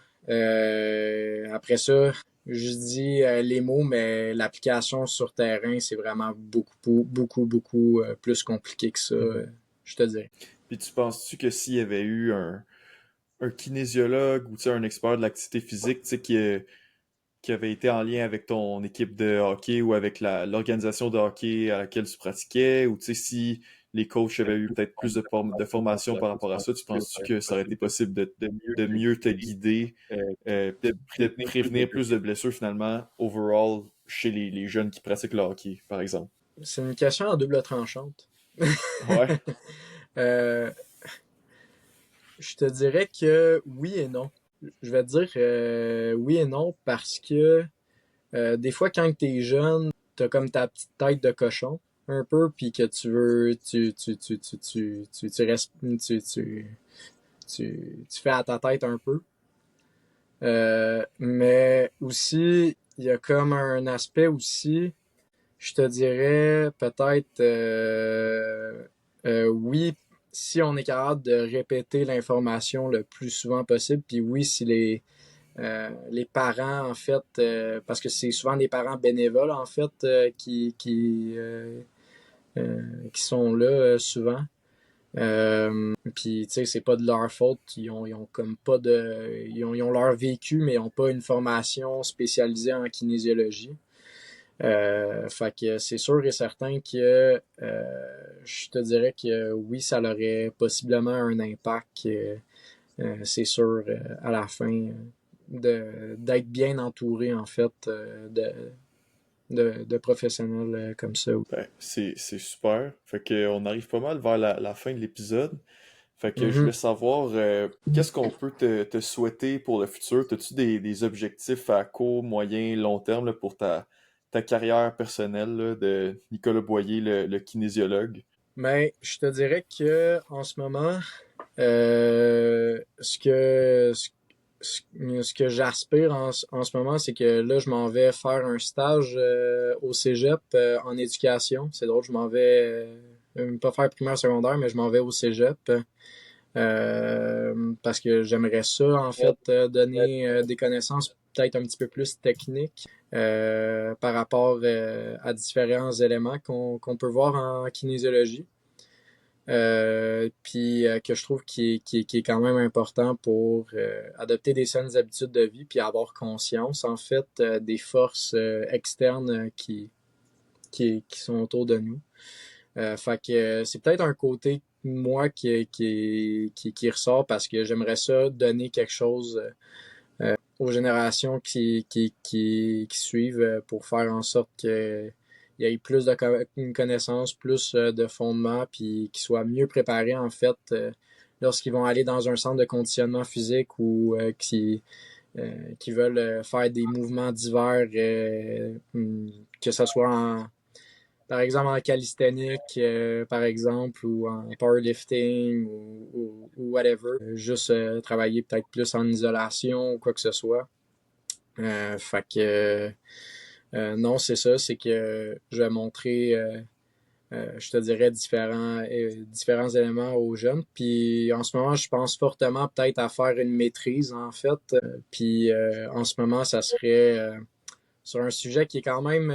après ça, je dis les mots, mais l'application sur terrain, c'est vraiment beaucoup plus compliqué que ça, je te dirais. Puis tu penses-tu que s'il y avait eu un kinésiologue ou tu sais, un expert de l'activité physique tu sais, qui avait été en lien avec ton équipe de hockey ou avec l'organisation de hockey à laquelle tu pratiquais, ou tu sais, si les coachs avaient eu peut-être plus de formation par rapport à ça, tu penses-tu que ça aurait été possible de mieux te guider, puis de prévenir plus de blessures finalement, overall, chez les jeunes qui pratiquent le hockey, par exemple? C'est une question à double tranchante. Ouais. Euh, je te dirais que oui et non. Je vais te dire oui et non parce que des fois, quand t'es jeune, t'as comme ta petite tête de cochon, un peu, puis que tu veux, tu fais à ta tête un peu. Mais aussi, il y a comme un aspect aussi, je te dirais peut-être, oui, si on est capable de répéter l'information le plus souvent possible, puis oui, si les parents, en fait, parce que c'est souvent des parents bénévoles, en fait, qui sont là souvent. Puis, tu sais, c'est pas de leur faute. Ils ont comme pas de. Ils ont leur vécu, mais ils ont pas une formation spécialisée en kinésiologie. Fait que c'est sûr et certain que je te dirais que oui, ça aurait possiblement un impact, c'est sûr, à la fin. D'être bien entouré, en fait, de professionnels comme ça. Ben, c'est super. Fait que on arrive pas mal vers la fin de l'épisode. Fait que je Mhm. voulais savoir, qu'est-ce qu'on peut te souhaiter pour le futur? As-tu des objectifs à court, moyen, long terme là, pour ta carrière personnelle là, de Nicolas Boyer, le kinésiologue? Mais je te dirais que en ce moment, ce que j'aspire en ce moment, c'est que là, je m'en vais faire un stage au cégep en éducation. C'est drôle, je m'en vais pas faire primaire secondaire, mais je m'en vais au cégep. Parce que j'aimerais ça, en fait, donner des connaissances peut-être un petit peu plus techniques par rapport à différents éléments qu'on peut voir en kinésiologie. Puis que je trouve qui est quand même important pour adopter des saines habitudes de vie puis avoir conscience, en fait, des forces externes qui sont autour de nous. Fait que c'est peut-être un côté moi qui ressort parce que j'aimerais ça donner quelque chose aux générations qui suivent pour faire en sorte que il y ait plus de connaissances, plus de fondements, puis qu'ils soient mieux préparés, en fait, lorsqu'ils vont aller dans un centre de conditionnement physique ou qui veulent faire des mouvements divers, que ce soit par exemple en calisthénique, par exemple, ou en powerlifting ou whatever. Juste travailler peut-être plus en isolation ou quoi que ce soit. Fait que non, c'est ça, c'est que je vais montrer, je te dirais, différents éléments aux jeunes. Puis en ce moment, je pense fortement peut-être à faire une maîtrise, en fait. Puis en ce moment, ça serait sur un sujet qui est quand même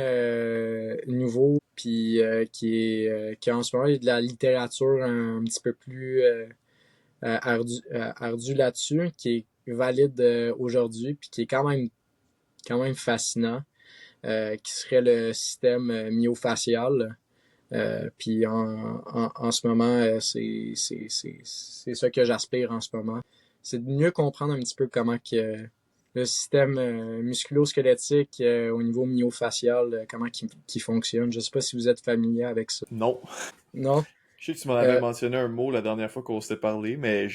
nouveau, puis qui en ce moment, il y a de la littérature un petit peu plus ardue là-dessus, qui est valide aujourd'hui, puis qui est quand même fascinant, qui serait le système myofacial. Puis en ce moment, c'est ça que j'aspire en ce moment. C'est de mieux comprendre un petit peu comment que le système musculo-squelettique au niveau myofacial, comment qui fonctionne. Je sais pas si vous êtes familier avec ça. Non. Non? Je sais que tu m'en avais mentionné un mot la dernière fois qu'on s'était parlé, mais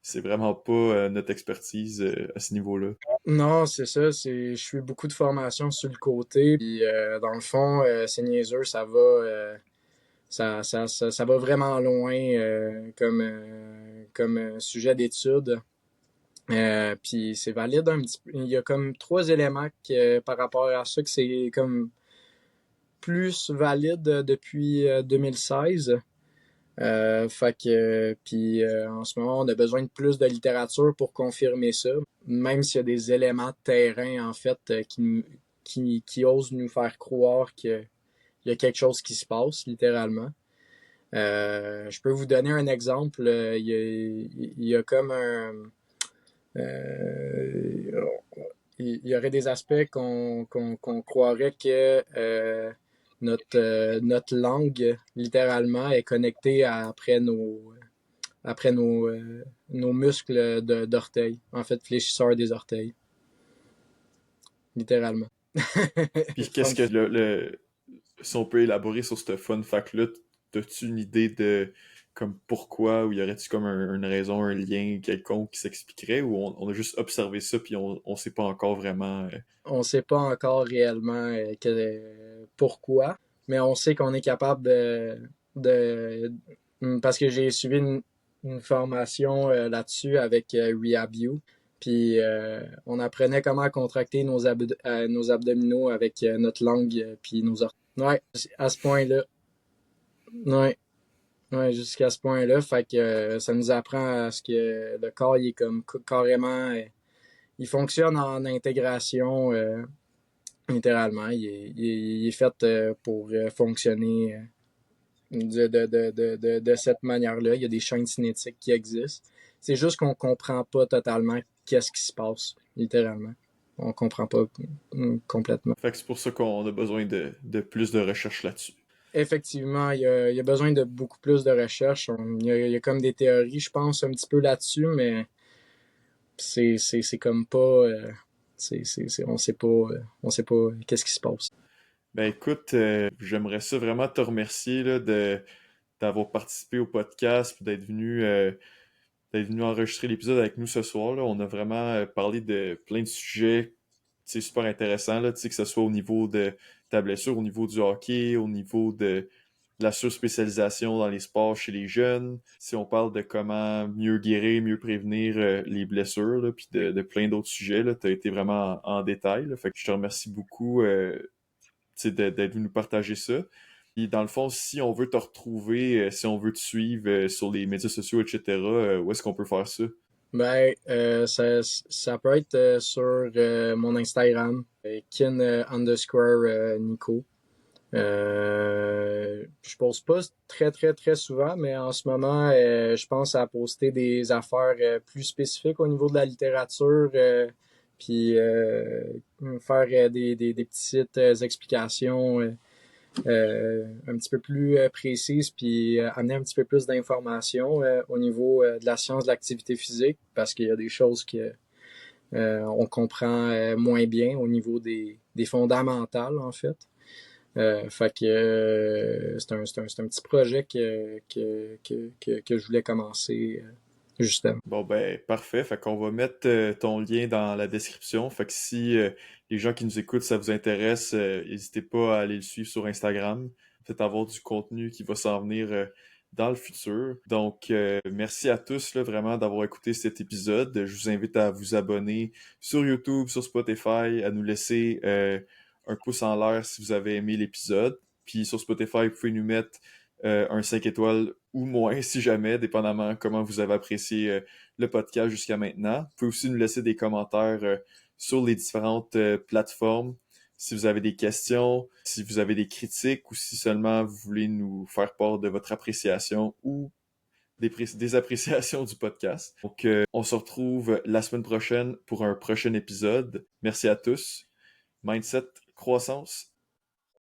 c'est vraiment pas notre expertise à ce niveau-là. Non, c'est ça. Je suis beaucoup de formations sur le côté. Puis, dans le fond, c'est niaiseux, ça va vraiment loin comme sujet d'étude. Puis c'est valide un petit peu. Il y a comme trois éléments par rapport à ça que c'est comme plus valide depuis 2016. Fait que puis en ce moment, on a besoin de plus de littérature pour confirmer ça, même s'il y a des éléments de terrain en fait qui osent nous faire croire qu'il y a quelque chose qui se passe littéralement. Je peux vous donner un exemple. Il y a comme il y aurait des aspects qu'on croirait que notre langue, littéralement, est connectée après nos muscles d'orteil. En fait, fléchisseurs des orteils. Littéralement. Puis qu'est-ce que si on peut élaborer sur ce fun fact-là, as-tu une idée de comme pourquoi, ou y aurait-tu comme une raison, un lien quelconque qui s'expliquerait, ou on a juste observé ça puis on sait pas encore vraiment On sait pas encore réellement pourquoi, mais on sait qu'on est capable parce que j'ai suivi une formation là-dessus avec RehabU. Puis on apprenait comment contracter nos abdominaux avec notre langue puis nos orteils. Ouais, à ce point-là. Ouais. Ouais, jusqu'à ce point-là. Fait que ça nous apprend à ce que le corps il est comme carrément. Il fonctionne en intégration littéralement. Il est fait pour fonctionner de cette manière-là. Il y a des chaînes cinétiques qui existent. C'est juste qu'on comprend pas totalement qu'est-ce qui se passe, littéralement. On comprend pas complètement. Fait que c'est pour ça qu'on a besoin de plus de recherches là-dessus. Effectivement, il y a besoin de beaucoup plus de recherche. Il y a comme des théories, je pense, un petit peu là-dessus, mais c'est comme pas... on sait pas qu'est-ce qui se passe. Ben écoute, j'aimerais ça vraiment te remercier là, d'avoir participé au podcast et d'être venu enregistrer l'épisode avec nous ce soir. Là. On a vraiment parlé de plein de sujets super intéressants, là, que ce soit au niveau de ta blessure, au niveau du hockey, au niveau de la surspécialisation dans les sports chez les jeunes. Si on parle de comment mieux guérir, mieux prévenir les blessures, puis de plein d'autres sujets, tu as été vraiment en détail. Là. Fait que je te remercie beaucoup d'être venu nous partager ça. Et dans le fond, si on veut te retrouver, si on veut te suivre sur les médias sociaux, etc., où est-ce qu'on peut faire ça? Ben, ça peut être sur mon Instagram, kin_Nico. Je pose pas très, très, très souvent, mais en ce moment, je pense à poster des affaires plus spécifiques au niveau de la littérature, puis faire des petites explications un petit peu plus précises, puis amener un petit peu plus d'informations au niveau de la science de l'activité physique, parce qu'il y a des choses que on comprend moins bien au niveau des fondamentales, en fait. Fait que c'est un petit projet que je voulais commencer justement. Bon, ben, parfait. Fait qu'on va mettre ton lien dans la description. Fait que si les gens qui nous écoutent, ça vous intéresse, n'hésitez pas à aller le suivre sur Instagram. Peut-être avoir du contenu qui va s'en venir dans le futur. Donc, merci à tous là, vraiment d'avoir écouté cet épisode. Je vous invite à vous abonner sur YouTube, sur Spotify, à nous laisser un pouce en l'air si vous avez aimé l'épisode. Puis sur Spotify, vous pouvez nous mettre un 5 étoiles ou moins, si jamais, dépendamment comment vous avez apprécié le podcast jusqu'à maintenant. Vous pouvez aussi nous laisser des commentaires sur les différentes plateformes. Si vous avez des questions, si vous avez des critiques ou si seulement vous voulez nous faire part de votre appréciation ou des appréciations du podcast. Donc, on se retrouve la semaine prochaine pour un prochain épisode. Merci à tous. Mindset Croissance.